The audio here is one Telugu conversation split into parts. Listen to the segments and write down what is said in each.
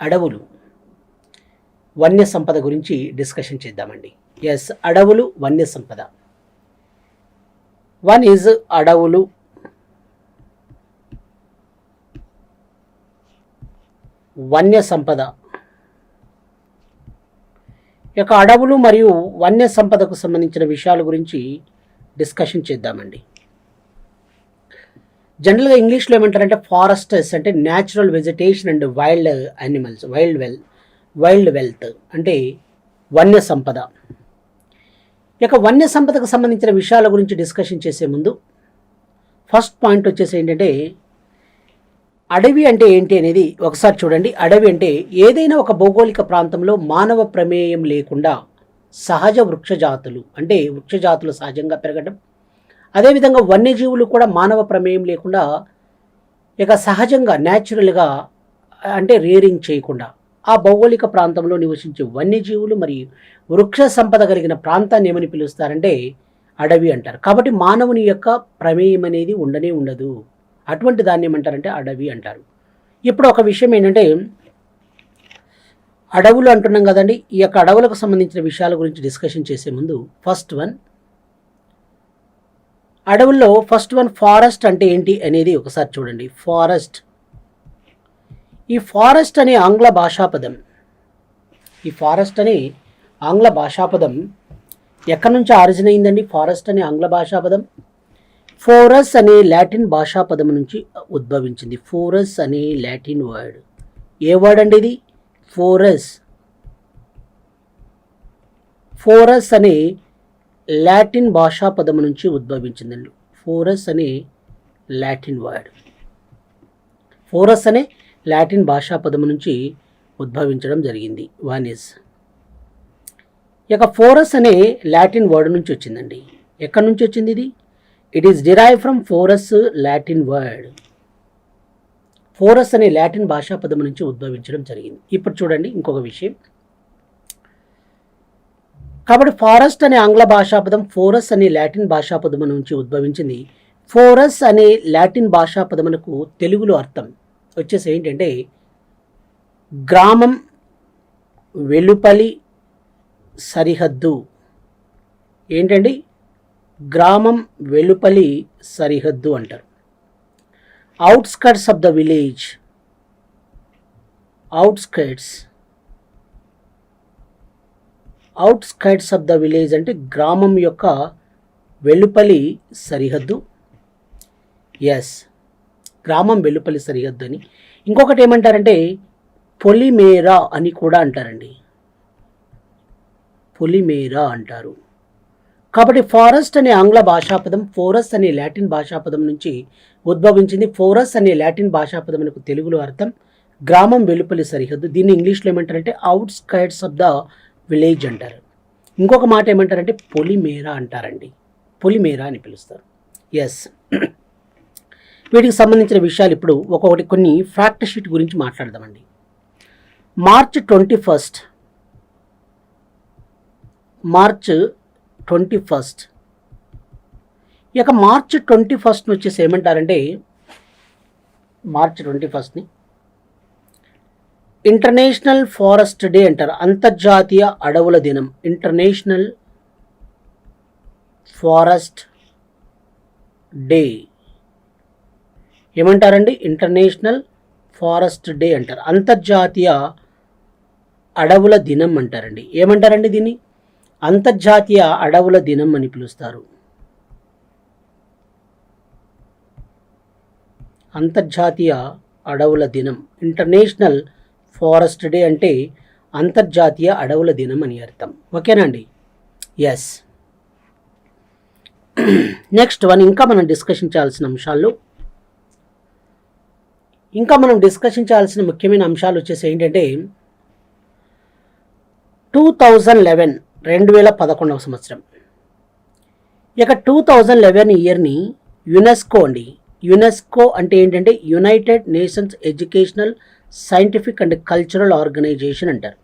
అడవులు వన్య సంపద గురించి డిస్కషన్ చేద్దామండి. ఎస్, అడవులు వన్య సంపద. వన్ ఈజ్ అడవులు, వన్య సంపద. యొక్క అడవులు మరియు వన్య సంపదకు సంబంధించిన విషయాల గురించి డిస్కషన్ చేద్దామండి. జనరల్గా ఇంగ్లీష్లో ఏమంటారంటే ఫారెస్టర్స్ అంటే natural vegetation and wild animals, wild wealth అంటే వన్య సంపద. ఇక వన్య సంపదకు సంబంధించిన విషయాల గురించి డిస్కషన్ చేసే ముందు ఫస్ట్ పాయింట్ వచ్చేసి ఏంటంటే అడవి అంటే ఏంటి అనేది ఒకసారి చూడండి. అడవి అంటే ఏదైనా ఒక భౌగోళిక ప్రాంతంలో మానవ ప్రమేయం లేకుండా సహజ వృక్షజాతులు అంటే వృక్షజాతులు సహజంగా పెరగడం, అదేవిధంగా వన్యజీవులు కూడా మానవ ప్రమేయం లేకుండా ఇక సహజంగా న్యాచురల్గా అంటే రేరింగ్ చేయకుండా ఆ భౌగోళిక ప్రాంతంలో నివసించే వన్యజీవులు మరియు వృక్ష సంపద కలిగిన ప్రాంతాన్ని ఏమని పిలుస్తారంటే అడవి అంటారు. కాబట్టి మానవుని యొక్క ప్రమేయం అనేది ఉండనే ఉండదు, అటువంటి దాన్ని ఏమంటారంటే అడవి అంటారు. ఇప్పుడు ఒక విషయం ఏంటంటే అడవులు అంటున్నాం కదండి, ఈ యొక్క అడవులకు సంబంధించిన విషయాల గురించి డిస్కషన్ చేసే ముందు ఫస్ట్ వన్ అడవుల్లో ఫారెస్ట్ అంటే ఏంటి అనేది ఒకసారి చూడండి. ఫారెస్ట్, ఈ ఫారెస్ట్ అనే ఆంగ్ల భాషాపదం, ఈ ఫారెస్ట్ అనే ఆంగ్ల భాషాపదం ఎక్కడి నుంచి ఆరిజిన్ అయిందండి? ఫారెస్ట్ అనే ఆంగ్ల భాషాపదం ఫోరస్ అనే లాటిన్ భాషాపదం నుంచి ఉద్భవించింది. ఫోరస్ అనే లాటిన్ వర్డ్, ఏ వర్డ్ అండి ఇది? ఫోరస్ అనే లాటిన్ భాషాపదం నుంచి ఉద్భవించిందండి. ఫోరస్ అనే లాటిన్ వర్డ్, ఫోరస్ అనే లాటిన్ భాషాపదం నుంచి ఉద్భవించడం జరిగింది. వన్ ఇస్ ఇక ఫోరస్ అనే లాటిన్ వర్డ్ నుంచి వచ్చిందండి. ఎక్కడి నుంచి వచ్చింది ఇది? It is derive from Porus Latin word. Porus అనే లాటిన్ భాషాపదం నుంచి ఉద్భవించడం జరిగింది. ఇప్పుడు చూడండి ఇంకొక విషయం. కాబట్టి ఫారెస్ట్ అనే ఆంగ్ల భాషాపదం ఫోరస్ అనే లాటిన్ భాషాపదం నుంచి ఉద్భవించింది. ఫోరస్ అనే లాటిన్ భాషాపదమునకు తెలుగులో అర్థం వచ్చేసి ఏంటంటే గ్రామం వెలుపలి సరిహద్దు. ఏంటండి? గ్రామం వెలుపలి సరిహద్దు అంటారు. Outskirts of the village, outskirts of the village అంటే గ్రామం యొక్క వెలుపలి సరిహద్దు. ఎస్, గ్రామం వెలుపలి సరిహద్దు అని. ఇంకొకటి ఏమంటారంటే పొలిమేరా అని కూడా అంటారండి. పొలిమేరా అంటారు. కాబట్టి ఫారెస్ట్ అనే ఆంగ్ల భాషాపదం ఫోరస్ అనే లాటిన్ భాషాపదం నుంచి ఉద్భవించింది. ఫోరస్ అనే లాటిన్ భాషాపదమునకు తెలుగులో అర్థం గ్రామం వెలుపలి సరిహద్దు. దీన్ని ఇంగ్లీష్లో ఏమంటారంటే అవుట్స్కర్ట్స్ ఆఫ్ ద విలేజ్ అంటారు. ఇంకొక మాట ఏమంటారంటే పొలిమేరా అంటారండి. పొలిమేరా అని పిలుస్తారు. ఎస్, వీటికి సంబంధించిన విషయాలు ఇప్పుడు ఒక్కొక్కటి కొన్ని ఫ్యాక్ట్ షీట్ గురించి మాట్లాడదామండి. మార్చ్ 21 ఇక మార్చ్ 21 వచ్చేసి ఏమంటారంటే మార్చ్ 21ని ఇంటర్నేషనల్ ఫారెస్ట్ డే అంటారు. అంతర్జాతీయ అడవుల దినం. ఇంటర్నేషనల్ ఫారెస్ట్ డే ఏమంటారండి? ఇంటర్నేషనల్ ఫారెస్ట్ డే అంటారు. అంతర్జాతీయ అడవుల దినం అంటారండి. ఏమంటారండి దీన్ని? అంతర్జాతీయ అడవుల దినం అని పిలుస్తారు. అంతర్జాతీయ అడవుల దినం, ఇంటర్నేషనల్ ఫారెస్ట్ డే అంటే అంతర్జాతీయ అడవుల దినం అని అర్థం. ఓకేనా అండి? ఎస్. నెక్స్ట్ వన్, ఇంకా మనం డిస్కషన్ చేయాల్సిన అంశాల్లో ముఖ్యమైన అంశాలు వచ్చేసి ఏంటంటే 2011 సంవత్సరం. ఇక 2011 ఇయర్ని యునెస్కో అండి. యునెస్కో అంటే ఏంటంటే United Nations Educational Scientific and Cultural Organization అంటారు.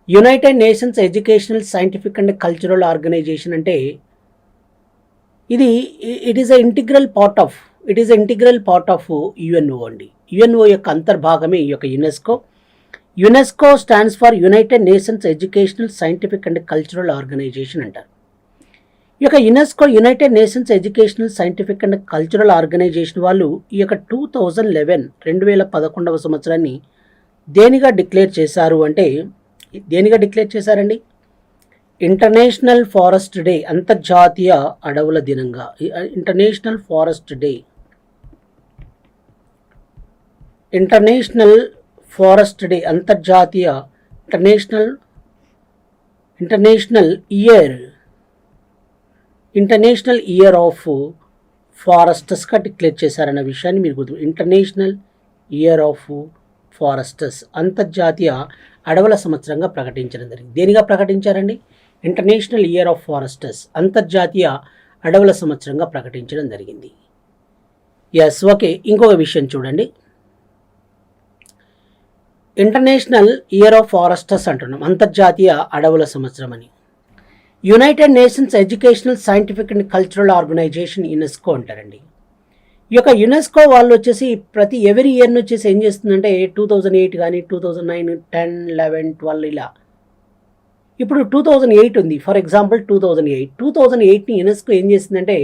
United Nations Educational Scientific and Cultural Organization అంటే it is a integral part of UNO అండి. యుఎన్ఓ యొక్క అంతర్భాగమే ఈ యొక్క UNESCO. UNESCO stands for United Nations Educational Scientific and Cultural Organization అంటారు. ఈ యొక్క UNESCO United Nations Educational Scientific and Cultural Organization వాళ్ళు ఈ యొక్క 2011 సంవత్సరాన్ని దేనిగా డిక్లేర్ చేశారు అంటే, దేనిగా డిక్లేర్ చేశారండి? ఇంటర్నేషనల్ ఫారెస్ట్ డే, అంతర్జాతీయ అడవుల దినంగా. International forest day, international forest day, అంతర్జాతీయ ఇంటర్నేషనల్ ఇయర్ ఆఫ్ ఫారెస్టర్స్గా డిక్లేర్ చేశారన్న విషయాన్ని మీరు గుర్తు. ఇంటర్నేషనల్ ఇయర్ ఆఫ్ ఫారెస్టర్స్, అంతర్జాతీయ అడవుల సంవత్సరంగా ప్రకటించడం జరిగింది. దేనిగా ప్రకటించారండి? ఇంటర్నేషనల్ ఇయర్ ఆఫ్ ఫారెస్టర్స్, అంతర్జాతీయ అడవుల సంవత్సరంగా ప్రకటించడం జరిగింది. Yes, okay. ఇంకొక విషయం చూడండి, ఇంటర్నేషనల్ ఇయర్ ఆఫ్ ఫారెస్టర్స్ అంటున్నాం, అంతర్జాతీయ అడవుల సంవత్సరం అని. United Nations Educational Scientific and Cultural Organisation, UNESCO అంటారండి. ఈ యొక్క యునెస్కో వాళ్ళు వచ్చేసి ప్రతి ఎవరీ ఇయర్ని వచ్చేసి ఏం చేస్తుందంటే 2008 కానీ 2009, 10, 11, 12 ఇలా. ఇప్పుడు 2008 ఉంది. ఫర్ ఎగ్జాంపుల్ 2008ని యునెస్కో ఏం చేసిందంటే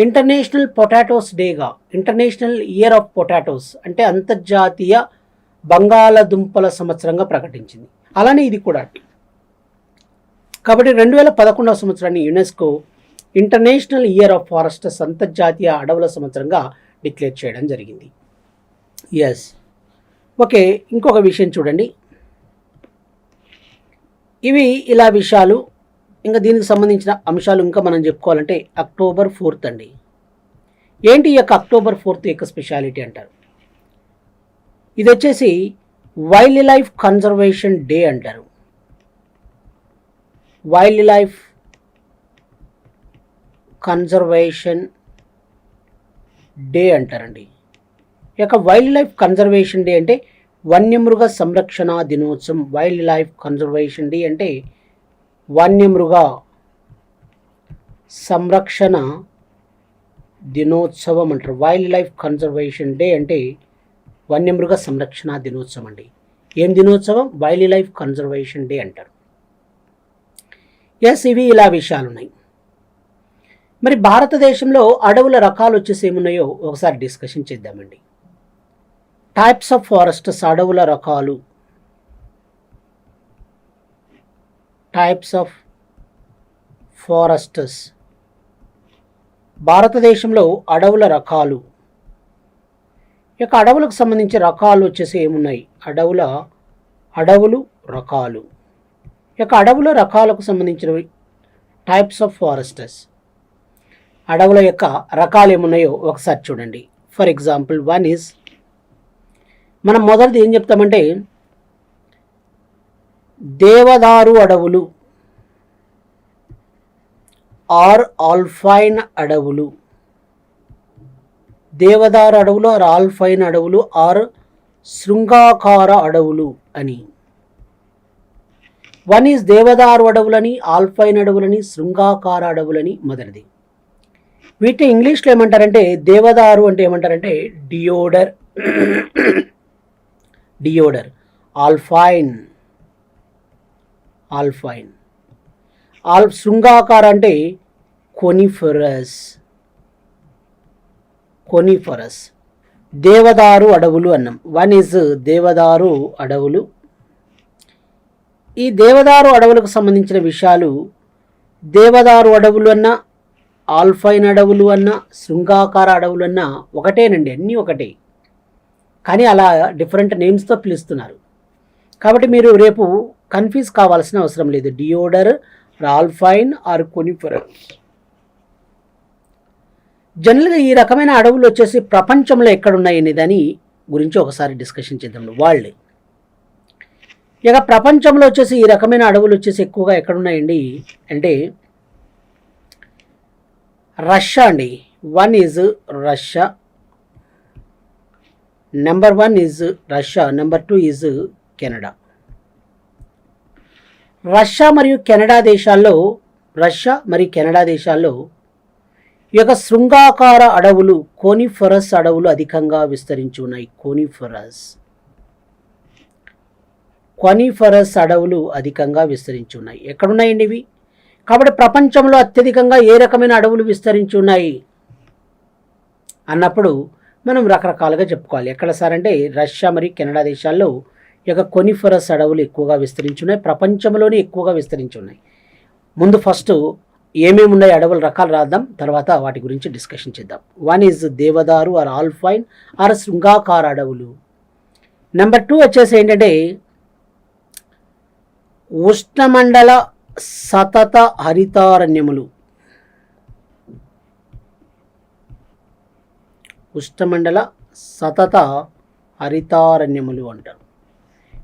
ఇంటర్నేషనల్ పొటాటోస్ డేగా, ఇంటర్నేషనల్ ఇయర్ ఆఫ్ పొటాటోస్ అంటే అంతర్జాతీయ బంగాళదుంపల సంవత్సరంగా ప్రకటించింది. అలానే ఇది కూడా. కాబట్టి 2011 సంవత్సరాన్ని UNESCO international year of foresters, అంతర్జాతీయ అడవుల సంవత్సరంగా డిక్లేర్ చేయడం జరిగింది. Yes, okay. ఇంకొక విషయం చూడండి, ఇవి ఇలా విషయాలు. ఇంకా దీనికి సంబంధించిన అంశాలు ఇంకా మనం చెప్పుకోవాలంటే అక్టోబర్ 4 అండి. ఏంటి ఈ యొక్క అక్టోబర్ 4 యొక్క స్పెషాలిటీ అంటారు? ఇది వచ్చేసి వైల్డ్ లైఫ్ కన్జర్వేషన్ డే అంటారు. వైల్డ్ లైఫ్ కన్జర్వేషన్ డే అంటారండి. ఈ యొక్క వైల్డ్ లైఫ్ కన్జర్వేషన్ డే అంటే వన్యమృగ సంరక్షణ దినోత్సవం. వైల్డ్ లైఫ్ కన్జర్వేషన్ డే అంటే వన్యమృగ సంరక్షణ దినోత్సవం అంటారు. వైల్డ్ లైఫ్ కన్జర్వేషన్ డే అంటే వన్యమృగ సంరక్షణ దినోత్సవం అండి. ఏం దినోత్సవం? వైల్డ్ లైఫ్ కన్జర్వేషన్ డే అంటారు. ఎస్, ఇవి ఇలా విషయాలు ఉన్నాయి. మరి భారతదేశంలో అడవుల రకాలు వచ్చేసి ఏమున్నాయో ఒకసారి డిస్కషన్ చేద్దామండి. టైప్స్ ఆఫ్ ఫారెస్ట్స్, అడవుల రకాలు. టైప్స్ ఆఫ్ ఫారెస్ట్స్, భారతదేశంలో అడవుల రకాలు. ఈ యొక్క అడవులకు సంబంధించి రకాలు వచ్చేసి ఏమున్నాయి? అడవులు రకాలు. ఈ యొక్క అడవుల రకాలకు సంబంధించినవి టైప్స్ ఆఫ్ ఫారెస్ట్స్, అడవుల యొక్క రకాలు ఏమున్నాయో ఒకసారి చూడండి. ఫర్ ఎగ్జాంపుల్, వన్ ఈజ్, మనం మొదటిది ఏం చెప్తామంటే దేవదారు అడవులు ఆర్ ఆల్పైన్ అడవులు. దేవదారు అడవులు ఆర్ ఆల్పైన్ అడవులు ఆర్ శృంగాకార అడవులు అని. వన్ ఈజ్ దేవదారు అడవులని, ఆల్పైన్ అడవులని, శృంగాకార అడవులని మొదటిది. వీటిని ఇంగ్లీష్లో ఏమంటారంటే, దేవదారు అంటే ఏమంటారంటే డియోడర్, ఆల్పైన్, శృంగాకార అంటే కొనిఫరస్. దేవదారు అడవులు అన్నాం. వన్ ఈజ్ దేవదారు అడవులు. ఈ దేవదారు అడవులకు సంబంధించిన విషయాలు, దేవదారు అడవులు అన్నా, ఆల్పైన్ అడవులు అన్నా, శృంగాకార అడవులు అన్నా ఒకటేనండి, అన్నీ ఒకటే. కానీ అలా డిఫరెంట్ నేమ్స్తో పిలుస్తున్నారు. కాబట్టి మీరు రేపు కన్ఫ్యూజ్ కావాల్సిన అవసరం లేదు. డియోడర్, ఆల్పైన్ ఆర్ కొనిఫరస్. జనరల్గా ఈ రకమైన అడవులు వచ్చేసి ప్రపంచంలో ఎక్కడున్నాయి అనే దాని గురించి ఒకసారి డిస్కషన్ చేద్దాం. వరల్డ్, ఇక ప్రపంచంలో వచ్చేసి ఈ రకమైన అడవులు వచ్చేసి ఎక్కువగా ఎక్కడున్నాయండి అంటే రష్యా అండి. One is Russia, number 1 is Russia, number 2 is Canada. Russia మరియు కెనడా దేశాల్లో ఈ యొక్క శృంగాకార అడవులు, కోనిఫరస్ అడవులు అధికంగా విస్తరించి ఉన్నాయి. కోనిఫరస్ కొనిఫరస్ అడవులు అధికంగా విస్తరించి ఉన్నాయి. ఎక్కడున్నాయండి ఇవి? కాబట్టి ప్రపంచంలో అత్యధికంగా ఏ రకమైన అడవులు విస్తరించి ఉన్నాయి అన్నప్పుడు మనం రకరకాలుగా చెప్పుకోవాలి. ఎక్కడ సార్ అంటే రష్యా మరియు కెనడా దేశాల్లో ఈ యొక్క కొనిఫరస్ అడవులు ఎక్కువగా విస్తరించి ఉన్నాయి. ప్రపంచంలోనే ఎక్కువగా విస్తరించి ఉన్నాయి. ముందు ఫస్ట్ ఏమేమి ఉన్నాయి అడవుల రకాలు రాద్దాం, తర్వాత వాటి గురించి డిస్కషన్ చేద్దాం. వన్ ఈజ్ దేవదారు ఆర్ ఆల్పైన్ ఆర్ శృంగాకార అడవులు. నెంబర్ 2 వచ్చేసి ఏంటంటే ఉష్ణమండల సతత హరితారణ్యములు. ఉష్ణమండల సతత హరితారణ్యములు అంటారు.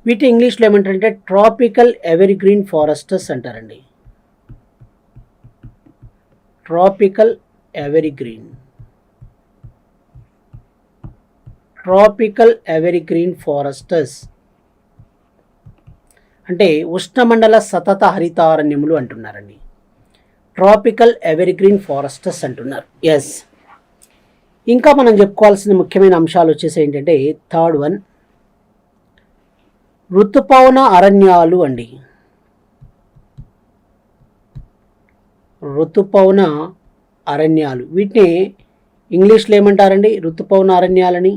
వీటి ఇంగ్లీష్లో ఏమంటారంటే ట్రాపికల్ ఎవర్గ్రీన్ ఫారెస్టర్స్ అంటారండి. ట్రాపికల్ ఎవర్గ్రీన్ ఫారెస్టర్స్ అంటే ఉష్ణమండల సతత హరితారణ్యములు అంటున్నారండి. ట్రాపికల్ ఎవర్గ్రీన్ ఫారెస్టర్స్ అంటున్నారు. ఎస్. ఇంకా మనం చెప్పుకోవాల్సిన ముఖ్యమైన అంశాలు వచ్చేసి ఏంటంటే థర్డ్ వన్ ఋతుపవన అరణ్యాలు అండి. ఋతుపవన అరణ్యాలు, వీటిని ఇంగ్లీష్లో ఏమంటారండి? ఋతుపవన అరణ్యాలని.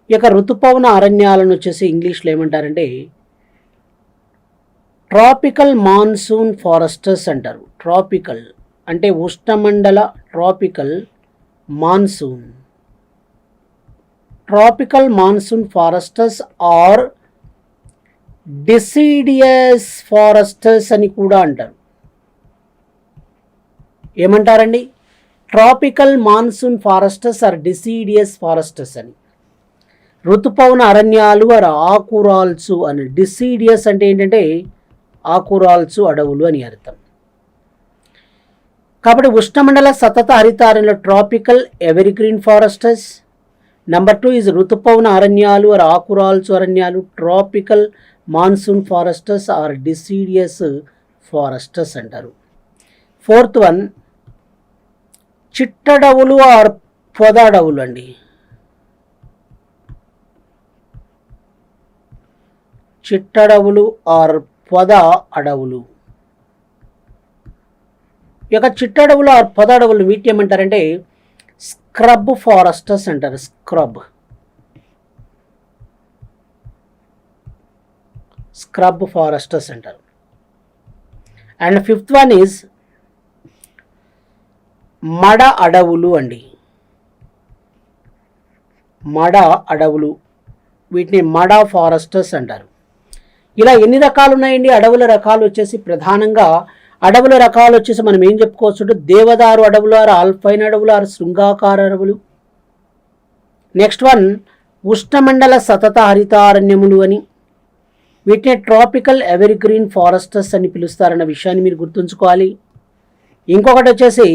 ఈ యొక్క ఋతుపవన అరణ్యాలను వచ్చేసి ఇంగ్లీష్లో ఏమంటారంటే ట్రాపికల్ మాన్సూన్ ఫారెస్టర్స్ అంటారు. ట్రాపికల్ అంటే ఉష్ణమండల, tropical monsoon foresters or deciduous foresters అని కూడా అంటారు. ఏమంటారండి? Tropical monsoon foresters or deciduous foresters అని. ఋతుపవన అరణ్యాలు ఆర్ ఆకురాల్చు అని. డిసిడియస్ అంటే ఏంటంటే ఆకురాల్చు అడవులు అని అర్థం. కాబట్టి ఉష్ణమండల సతత హరితారణ్యంలో tropical evergreen foresters. Number 2 is ఋతుపవన అరణ్యాలు ఆర్ ఆకురాల్చు అరణ్యాలు. Tropical monsoon foresters or deciduous foresters అంటారు. ఫోర్త్ వన్ చిట్టడవులు ఆర్ పొద అడవులు అండి. చిట్టడవులు ఆర్ పొద అడవులు. ఈ యొక్క చిట్టడవులు ఆర్ పొద అడవులు వీటి ఏమంటారంటే స్క్రబ్ ఫారెస్టర్స్ అంటారు. స్క్రబ్ ఫారెస్టర్స్ అంటారు. అండ్ ఫిఫ్త్ వన్ ఈజ్ మడ అడవులు అండి. మడ అడవులు, వీటిని మడ ఫారెస్టర్స్ అంటారు. ఇలా ఎన్ని రకాలు ఉన్నాయండి అడవుల రకాలు వచ్చేసి? ప్రధానంగా అడవుల రకాలు వచ్చేసి మనం ఏం చెప్పుకోవచ్చు? దేవదారు అడవులు ఆర్ ఆల్పైన్ అడవులు ఆర్ శృంగాకార అడవులు. నెక్స్ట్ వన్ ఉష్ణమండల సతత హరితారణ్యములు అని. వీటిని ట్రాపికల్ ఎవర్గ్రీన్ ఫారెస్టర్స్ అని పిలుస్తారన్న విషయాన్ని మీరు గుర్తుంచుకోవాలి. ఇంకొకటి వచ్చేసి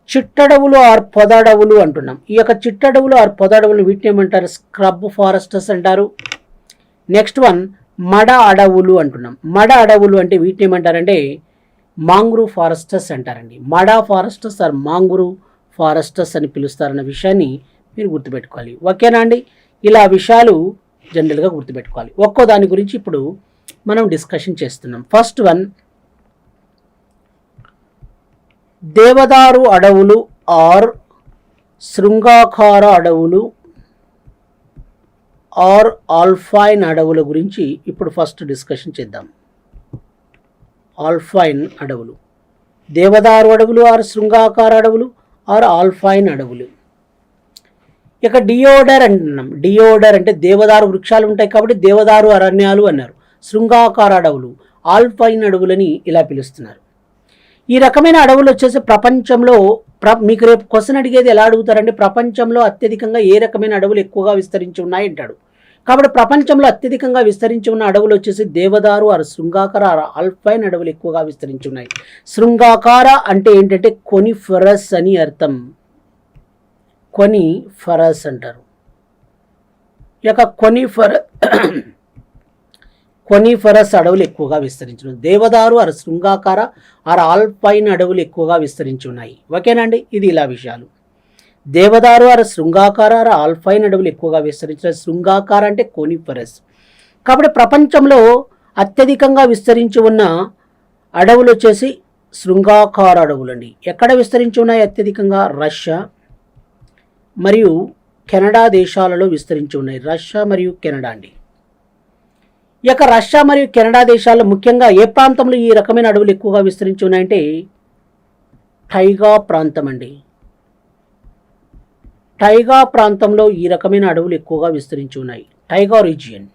చిట్టడవులు ఆర్ పొద అడవులు అంటున్నాం. ఈ యొక్క చిట్టడవులు ఆర్ పొద అడవులు వీటిని ఏమంటారు? స్క్రబ్ ఫారెస్టర్స్ అంటారు. నెక్స్ట్ వన్ మడ అడవులు అంటున్నాం. మడ అడవులు అంటే వీటిని ఏమంటారంటే మాంగ్రూవ్ ఫారెస్టర్స్ అంటారండి. మడ ఫారెస్టర్స్ ఆర్ మాంగ్రూవ్ ఫారెస్టర్స్ అని పిలుస్తారన్న విషయాన్ని మీరు గుర్తుపెట్టుకోవాలి. ఓకేనా అండి? ఇలా విషయాలు జనరల్గా గుర్తుపెట్టుకోవాలి. ఒక్కో దాని గురించి ఇప్పుడు మనం డిస్కషన్ చేస్తున్నాం. ఫస్ట్ వన్ దేవదారు అడవులు ఆర్ శృంగాకార అడవులు ఆర్ ఆల్పైన్ అడవుల గురించి ఇప్పుడు ఫస్ట్ డిస్కషన్ చేద్దాం. ఆల్పైన్ అడవులు, దేవదారు అడవులు ఆర్ శృంగాకార అడవులు ఆర్ ఆల్పైన్ అడవులు. ఇక డియోడర్ అంటున్నాం. డియోడర్ అంటే దేవదారు వృక్షాలు ఉంటాయి కాబట్టి దేవదారు అరణ్యాలు అన్నారు. శృంగాకార అడవులు, ఆల్పైన్ అడవులని ఇలా పిలుస్తున్నారు. ఈ రకమైన అడవులు వచ్చేసి ప్రపంచంలో మీకు రేపు క్వశ్చన్ అడిగేది ఎలా అడుగుతారంటే ప్రపంచంలో అత్యధికంగా ఏ రకమైన అడవులు ఎక్కువగా విస్తరించి ఉన్నాయి అంటాడు. కాబట్టి ప్రపంచంలో అత్యధికంగా విస్తరించి ఉన్న అడవులు వచ్చేసి దేవదారు ఆర్ శృంగాకార ఆల్పైన్ అడవులు ఎక్కువగా విస్తరించి ఉన్నాయి. శృంగాకార అంటే ఏంటంటే కొనిఫరస్ అని అర్థం. కొనిఫరస్ అంటారు. ఈ యొక్క కొనిఫరస్ అడవులు ఎక్కువగా విస్తరించిన దేవదారు ఆర్ శృంగాకార ఆర్ ఆల్పైన్ అడవులు ఎక్కువగా విస్తరించి ఉన్నాయి. ఓకేనండి? ఇది ఇలా విషయాలు. దేవదారు ఆర్ శృంగాకార ఆర్ ఆల్పైన్ అడవులు ఎక్కువగా విస్తరించిన. శృంగాకార అంటే కోనిఫరస్. కాబట్టి ప్రపంచంలో అత్యధికంగా విస్తరించి ఉన్న అడవులు వచ్చేసి శృంగాకార అడవులు అండి. ఎక్కడ విస్తరించి ఉన్నాయి అత్యధికంగా? రష్యా మరియు కెనడా దేశాలలో విస్తరించి ఉన్నాయి. రష్యా మరియు కెనడా అండి. ఈ యొక్క రష్యా మరియు కెనడా దేశాల్లో ముఖ్యంగా ఏ ప్రాంతంలో ఈ రకమైన అడవులు ఎక్కువగా విస్తరించి ఉన్నాయంటే టైగా ప్రాంతం అండి. టైగా ప్రాంతంలో ఈ రకమైన అడవులు ఎక్కువగా విస్తరించి ఉన్నాయి. టైగా రీజియన్,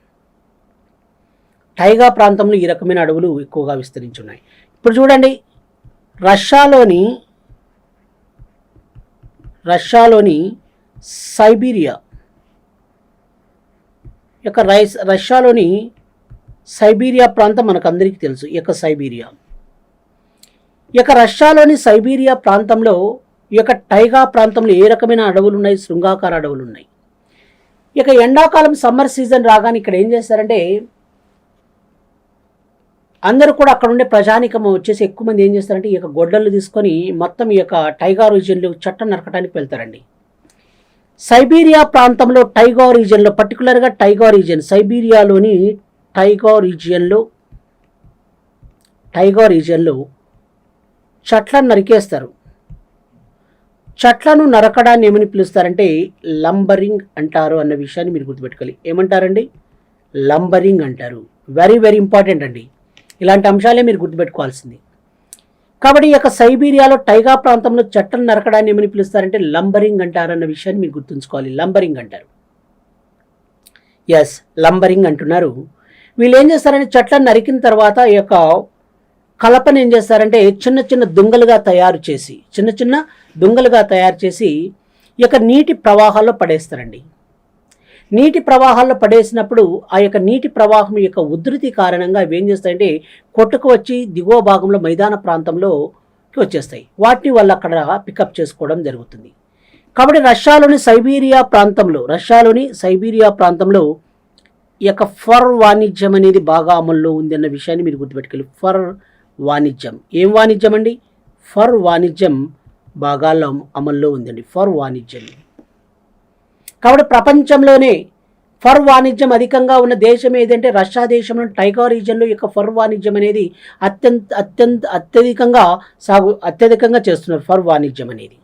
టైగా ప్రాంతంలో ఈ రకమైన అడవులు ఎక్కువగా విస్తరించి ఉన్నాయి. ఇప్పుడు చూడండి, రష్యాలోని సైబీరియా యొక్క రష్యాలోని సైబీరియా ప్రాంతం మనకందరికీ తెలుసు. ఈ యొక్క రష్యాలోని సైబీరియా ప్రాంతంలో ఈ యొక్క టైగా ప్రాంతంలో ఏ రకమైన అడవులు ఉన్నాయి? శృంగాకార అడవులు ఉన్నాయి. ఇక ఎండాకాలం సమ్మర్ సీజన్ రాగానే ఇక్కడ ఏం చేస్తారంటే అందరూ కూడా అక్కడ ఉండే ప్రజానికం వచ్చేసి ఎక్కువ మంది ఏం చేస్తారంటే ఈ యొక్క గొడ్డళ్ళు తీసుకొని మొత్తం ఈ యొక్క టైగా రీజియన్లో చెట్టు నరకడానికి వెళ్తారండి. సైబీరియా ప్రాంతంలో టైగా రీజియన్లో, పర్టికులర్గా టైగా రీజియన్, సైబీరియాలోని టైగా రీజియన్లో చెట్లను నరికేస్తారు. చెట్లను నరకడాన్ని ఏమని పిలుస్తారంటే లంబరింగ్ అంటారు అన్న విషయాన్ని మీరు గుర్తుపెట్టుకోవాలి. ఏమంటారండి? లంబరింగ్ అంటారు. వెరీ వెరీ ఇంపార్టెంట్ అండి. ఇలాంటి అంశాలే మీరు గుర్తుపెట్టుకోవాల్సింది. కాబట్టి ఈ యొక్క సైబీరియాలో టైగా ప్రాంతంలో చెట్లను నరకడాన్ని ఏమని పిలుస్తారంటే లంబరింగ్ అంటారు అన్న విషయాన్ని మీరు గుర్తుంచుకోవాలి. లంబరింగ్ అంటారు. ఎస్, లంబరింగ్ అంటున్నారు. వీళ్ళు ఏం చేస్తారంటే చెట్లను నరికిన తర్వాత ఈ యొక్క కలపను ఏం చేస్తారంటే చిన్న చిన్న దుంగలుగా తయారు చేసి ఈ యొక్క నీటి ప్రవాహాల్లో పడేస్తారండి. నీటి ప్రవాహాల్లో పడేసినప్పుడు ఆ యొక్క నీటి ప్రవాహం యొక్క ఉధృతి కారణంగా అవి ఏం చేస్తాయంటే కొట్టుకు వచ్చి దిగువ భాగంలో మైదాన ప్రాంతంలోకి వచ్చేస్తాయి. వాటిని వాళ్ళు అక్కడ పికప్ చేసుకోవడం జరుగుతుంది. కాబట్టి రష్యాలోని సైబీరియా ప్రాంతంలో ఈ యొక్క ఫర్ వాణిజ్యం అనేది బాగా అమల్లో ఉంది అన్న విషయాన్ని మీరు గుర్తుపెట్టుకోవాలి. ఫర్ వాణిజ్యం, ఏం వాణిజ్యం అండి? ఫర్ వాణిజ్యం బాగా అమల్లో ఉందండి. ఫర్ వాణిజ్యం. కాబట్టి ప్రపంచంలోనే ఫర్ వాణిజ్యం అధికంగా ఉన్న దేశం ఏదంటే రష్యా దేశంలో టైగా రీజియన్లో యొక్క ఫర్ వాణిజ్యం అనేది అత్యధికంగా చేస్తున్నారు ఫర్ వాణిజ్యం అనేది.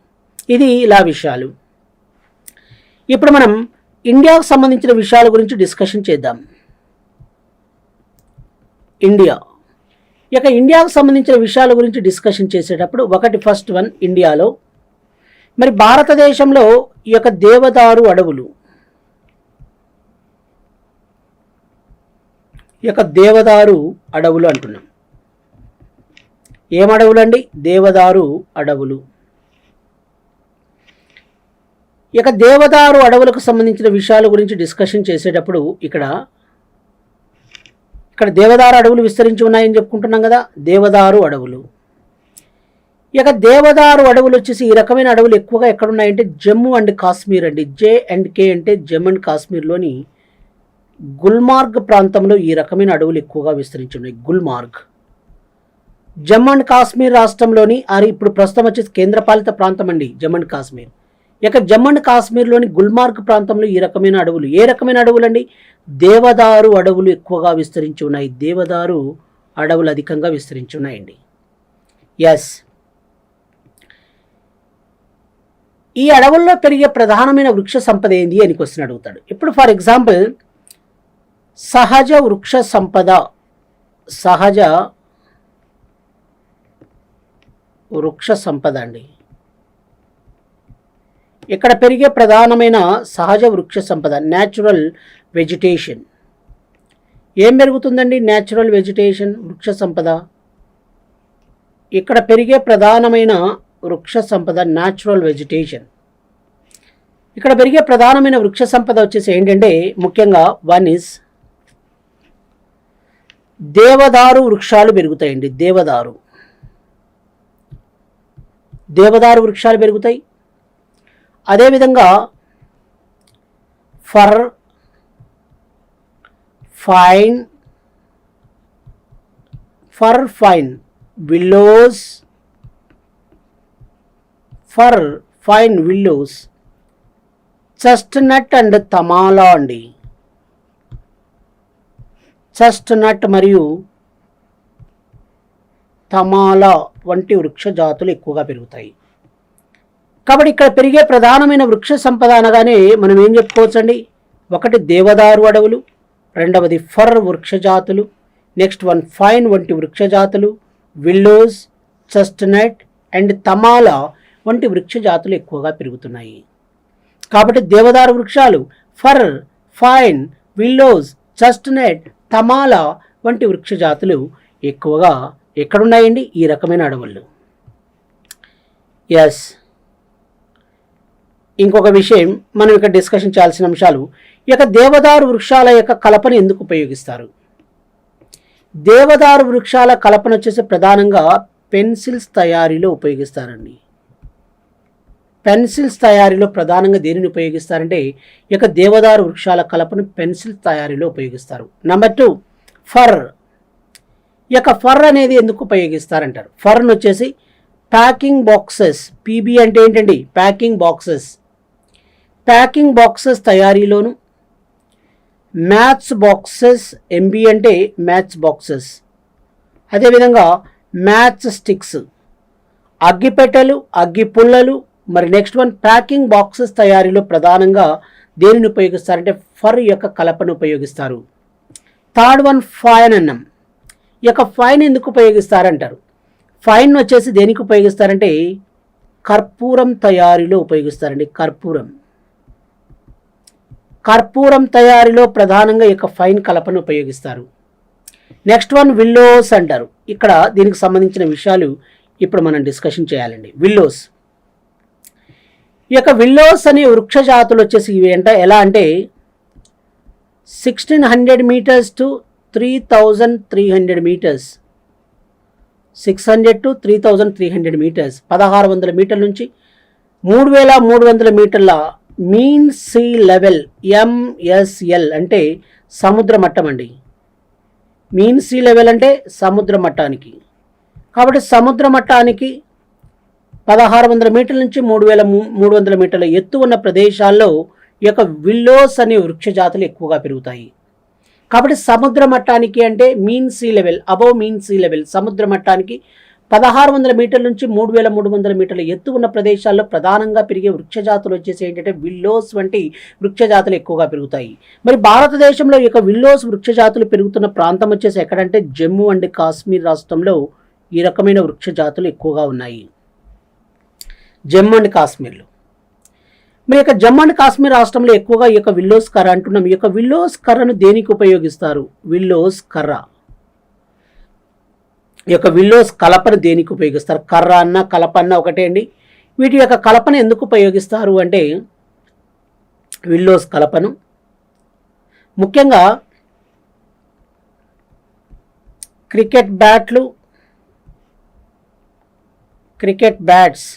ఇది ఇలా విషయాలు. ఇప్పుడు మనం ఇండియాకు సంబంధించిన విషయాల గురించి డిస్కషన్ చేద్దాం. ఇండియాకు సంబంధించిన విషయాల గురించి డిస్కషన్ చేసేటప్పుడు ఫస్ట్ వన్ ఇండియాలో మరి భారతదేశంలో ఈ యొక్క దేవదారు అడవులు, అంటున్నాం. ఏం అడవులు అండి? దేవదారు అడవులు. ఇక దేవదారు అడవులకు సంబంధించిన విషయాల గురించి డిస్కషన్ చేసేటప్పుడు ఇక్కడ దేవదారు అడవులు విస్తరించి ఉన్నాయని చెప్పుకుంటున్నాం కదా. దేవదారు అడవులు, ఇక దేవదారు అడవులు వచ్చేసి ఈ రకమైన అడవులు ఎక్కువగా ఎక్కడున్నాయంటే జమ్మూ అండ్ కాశ్మీర్ అండి. J&K అంటే జమ్మూ అండ్ కాశ్మీర్లోని గుల్మార్గ్ ప్రాంతంలో ఈ రకమైన అడవులు ఎక్కువగా విస్తరించి ఉన్నాయి. జమ్మూ అండ్ కాశ్మీర్ రాష్ట్రంలోని ఇప్పుడు ప్రస్తుతం వచ్చేసి కేంద్రపాలిత ప్రాంతం అండి జమ్మూ అండ్ కాశ్మీర్. ఇక జమ్మూ అండ్ కాశ్మీర్లోని గుల్మార్గ్ ప్రాంతంలో ఈ రకమైన అడవులు, ఏ రకమైన అడవులు అండి? దేవదారు అడవులు ఎక్కువగా విస్తరించి ఉన్నాయి. దేవదారు అడవులు అధికంగా విస్తరించి ఉన్నాయండి. ఎస్, ఈ అడవుల్లో పెరిగే ప్రధానమైన వృక్ష సంపద ఏంది అని క్వశ్చన్ అడుగుతాడు. ఇప్పుడు ఫర్ ఎగ్జాంపుల్ సహజ వృక్ష సంపద అండి. ఇక్కడ పెరిగే ప్రధానమైన సహజ వృక్ష సంపద న్యాచురల్ వెజిటేషన్. ఏం పెరుగుతుందండి? న్యాచురల్ వెజిటేషన్, వృక్ష సంపద. ఇక్కడ పెరిగే ప్రధానమైన వృక్ష సంపద న్యాచురల్ వెజిటేషన్. ఇక్కడ పెరిగే ప్రధానమైన వృక్ష సంపద వచ్చేసి ఏంటంటే ముఖ్యంగా వన్ ఇస్ దేవదారు వృక్షాలు పెరుగుతాయండి. దేవదారు వృక్షాలు పెరుగుతాయి. అదేవిధంగా fir pine willows, chestnut and తమాలా అండి. చెస్ట్నట్ మరియు తమాలా వంటి వృక్ష జాతులు ఎక్కువగా పెరుగుతాయి. కాబట్టి ఇక్కడ పెరిగే ప్రధానమైన వృక్ష సంపద అనగానే మనం ఏం చెప్పుకోవచ్చండి? ఒకటి దేవదారు అడవులు, రెండవది ఫర్ వృక్ష జాతులు, నెక్స్ట్ వన్ ఫైన్ వంటి వృక్ష జాతులు, విల్లోస్, చెస్ట్నట్ అండ్ తమాలా వంటి వృక్ష జాతులు ఎక్కువగా పెరుగుతున్నాయి. కాబట్టి దేవదారు వృక్షాలు, ఫర్, ఫైన్, విల్లోస్, చెస్ట్నట్, తమాలా వంటి వృక్ష జాతులు ఎక్కువగా ఎక్కడున్నాయండి? ఈ రకమైన అడవుల్లో. ఎస్, ఇంకొక విషయం మనం ఇక్కడ డిస్కషన్ చేయాల్సిన అంశాలు, ఈ యొక్క దేవదారు వృక్షాల యొక్క కలపను ఎందుకు ఉపయోగిస్తారు? దేవదారు వృక్షాల కలపను వచ్చేసి ప్రధానంగా పెన్సిల్స్ తయారీలో ఉపయోగిస్తారండి. పెన్సిల్స్ తయారీలో ప్రధానంగా దేనిని ఉపయోగిస్తారంటే ఈ యొక్క దేవదారు వృక్షాల కలపను పెన్సిల్ తయారీలో ఉపయోగిస్తారు. Number 2, for. ఈ యొక్క ఫర్ అనేది ఎందుకు ఉపయోగిస్తారంటారు? ఫర్ను వచ్చేసి ప్యాకింగ్ బాక్సెస్, పీబీ అంటే ఏంటండి? Packing boxes. ప్యాకింగ్ బాక్సెస్ తయారీలోను, మ్యాచ్ బాక్సెస్, ఎంబీ అంటే మ్యాచ్ బాక్సెస్, అదేవిధంగా మ్యాచ్ స్టిక్స్, అగ్గిపెట్టెలు, అగ్గి పుల్లలు, మరి నెక్స్ట్ వన్ ప్యాకింగ్ బాక్సెస్ తయారీలో ప్రధానంగా దేనిని ఉపయోగిస్తారంటే ఫర్ యొక్క కలపను ఉపయోగిస్తారు. థర్డ్ వన్ ఫైన్ అన్నం. ఈ యొక్క ఫైన్ ఎందుకు ఉపయోగిస్తారంటారు? ఫైన్ వచ్చేసి దేనికి ఉపయోగిస్తారంటే కర్పూరం తయారీలో ఉపయోగిస్తారండి. కర్పూరం తయారీలో ప్రధానంగా ఈ యొక్క ఫైన్ కలపను ఉపయోగిస్తారు. నెక్స్ట్ వన్ విల్లోస్ అంటారు. ఇక్కడ దీనికి సంబంధించిన విషయాలు ఇప్పుడు మనం డిస్కషన్ చేయాలండి. విల్లోస్, ఈ యొక్క విల్లోస్ అనే వృక్ష జాతులు వచ్చేసి ఇవి ఎలా అంటే 1600 meters to 3300 meters, 600 to 3300 meters, 1600 మీటర్ల నుంచి 3300 మీటర్ల మీన్ సీ లెవెల్, MSL అంటే సముద్ర మట్టం అండి. మీన్ సీ లెవెల్ అంటే సముద్ర మట్టానికి. కాబట్టి సముద్ర మట్టానికి 1600 మీటర్ల నుంచి 3300 మీటర్ల ఎత్తు ఉన్న ప్రదేశాల్లో ఈ యొక్క విల్లోస్ అనే వృక్ష జాతులు ఎక్కువగా పెరుగుతాయి. కాబట్టి సముద్ర మట్టానికి అంటే mean sea level, above mean sea level, సముద్ర మట్టానికి 1600 మీటర్ల నుంచి 3300 మీటర్ల ఎత్తు ఉన్న ప్రదేశాల్లో ప్రధానంగా పెరిగే వృక్ష జాతులు వచ్చేసి ఏంటంటే విల్లోస్ వంటి వృక్ష జాతులు ఎక్కువగా పెరుగుతాయి. మరి భారతదేశంలో ఈ యొక్క విల్లోస్ వృక్ష జాతులు పెరుగుతున్న ప్రాంతం వచ్చేసి ఎక్కడంటే జమ్మూ అండ్ కాశ్మీర్ రాష్ట్రంలో ఈ రకమైన వృక్ష జాతులు ఎక్కువగా ఉన్నాయి. జమ్మూ అండ్ కాశ్మీర్లో. మరి యొక్క జమ్మూ అండ్ కాశ్మీర్ రాష్ట్రంలో ఎక్కువగా ఈ యొక్క విల్లోస్ కర్ర అంటున్నాం. ఈ యొక్క విల్లోస్ కర్రను దేనికి ఉపయోగిస్తారు? విల్లోస్ కర్ర. ఈ యొక్క విల్లోస్ కలపను దేనికి ఉపయోగిస్తారు? కర్ర అన్న కలప అన్న ఒకటే అండి. వీటి యొక్క కలపను ఎందుకు ఉపయోగిస్తారు అంటే విల్లోస్ కలపను ముఖ్యంగా క్రికెట్ బ్యాట్లు, క్రికెట్ బ్యాట్స్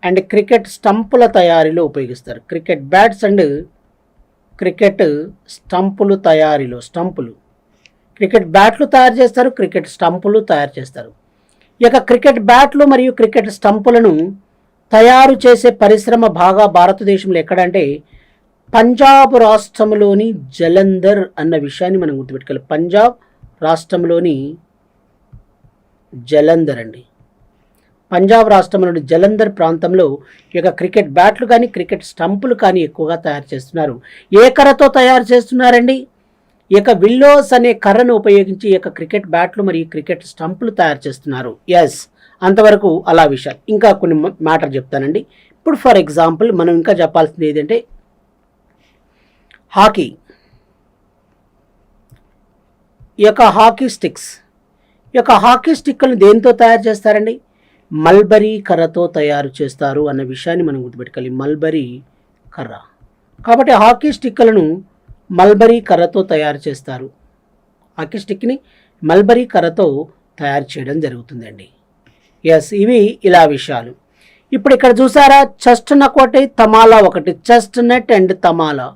అండ్ క్రికెట్ స్టంపుల తయారీలో ఉపయోగిస్తారు. క్రికెట్ బ్యాట్స్ అండ్ క్రికెట్ స్టంపులు తయారీలో, స్టంపులు, క్రికెట్ బ్యాట్లు తయారు చేస్తారు, క్రికెట్ స్టంపులు తయారు చేస్తారు. ఈ యొక్క క్రికెట్ బ్యాట్లు మరియు క్రికెట్ స్టంపులను తయారు చేసే పరిశ్రమ బాగా భారతదేశంలో ఎక్కడంటే పంజాబ్ రాష్ట్రంలోని జలంధర్ అన్న విషయాన్ని మనం గుర్తుపెట్టుకోవాలి. పంజాబ్ రాష్ట్రంలోని జలంధర్ అండి. పంజాబ్ రాష్ట్రంలోని జలంధర్ ప్రాంతంలో ఈ యొక్క క్రికెట్ బ్యాట్లు కానీ క్రికెట్ స్టంపులు కానీ ఎక్కువగా తయారు చేస్తున్నారు. ఏ కర్రతో తయారు చేస్తున్నారండి? ఈ యొక్క విల్లోస్ అనే కర్రను ఉపయోగించి ఈ యొక్క క్రికెట్ బ్యాట్లు మరియు క్రికెట్ స్టంపులు తయారు చేస్తున్నారు. ఎస్, అంతవరకు అలా విషయాలు. ఇంకా కొన్ని మ్యాటర్ చెప్తానండి. ఇప్పుడు ఫర్ ఎగ్జాంపుల్ మనం ఇంకా చెప్పాల్సింది ఏంటంటే హాకీ. ఈ యొక్క హాకీ స్టిక్స్, ఈ యొక్క హాకీ స్టిక్లను దేనితో తయారు చేస్తారండి? మల్బరీ కర్రతో తయారు చేస్తారు అన్న విషయాన్ని మనం గుర్తుపెట్టుకోవాలి. మల్బరీ కర్ర. కాబట్టి హాకీ స్టిక్లను మల్బరీ కర్రతో తయారు చేస్తారు. హాకీ స్టిక్ని మల్బరీ కర్రతో తయారు చేయడం జరుగుతుందండి. ఎస్, ఇవి ఇలా విషయాలు. ఇప్పుడు ఇక్కడ చూసారా, చెస్ట్నట్ ఒకటి, తమాలా ఒకటి. చెస్ట్నట్ అండ్ తమాలా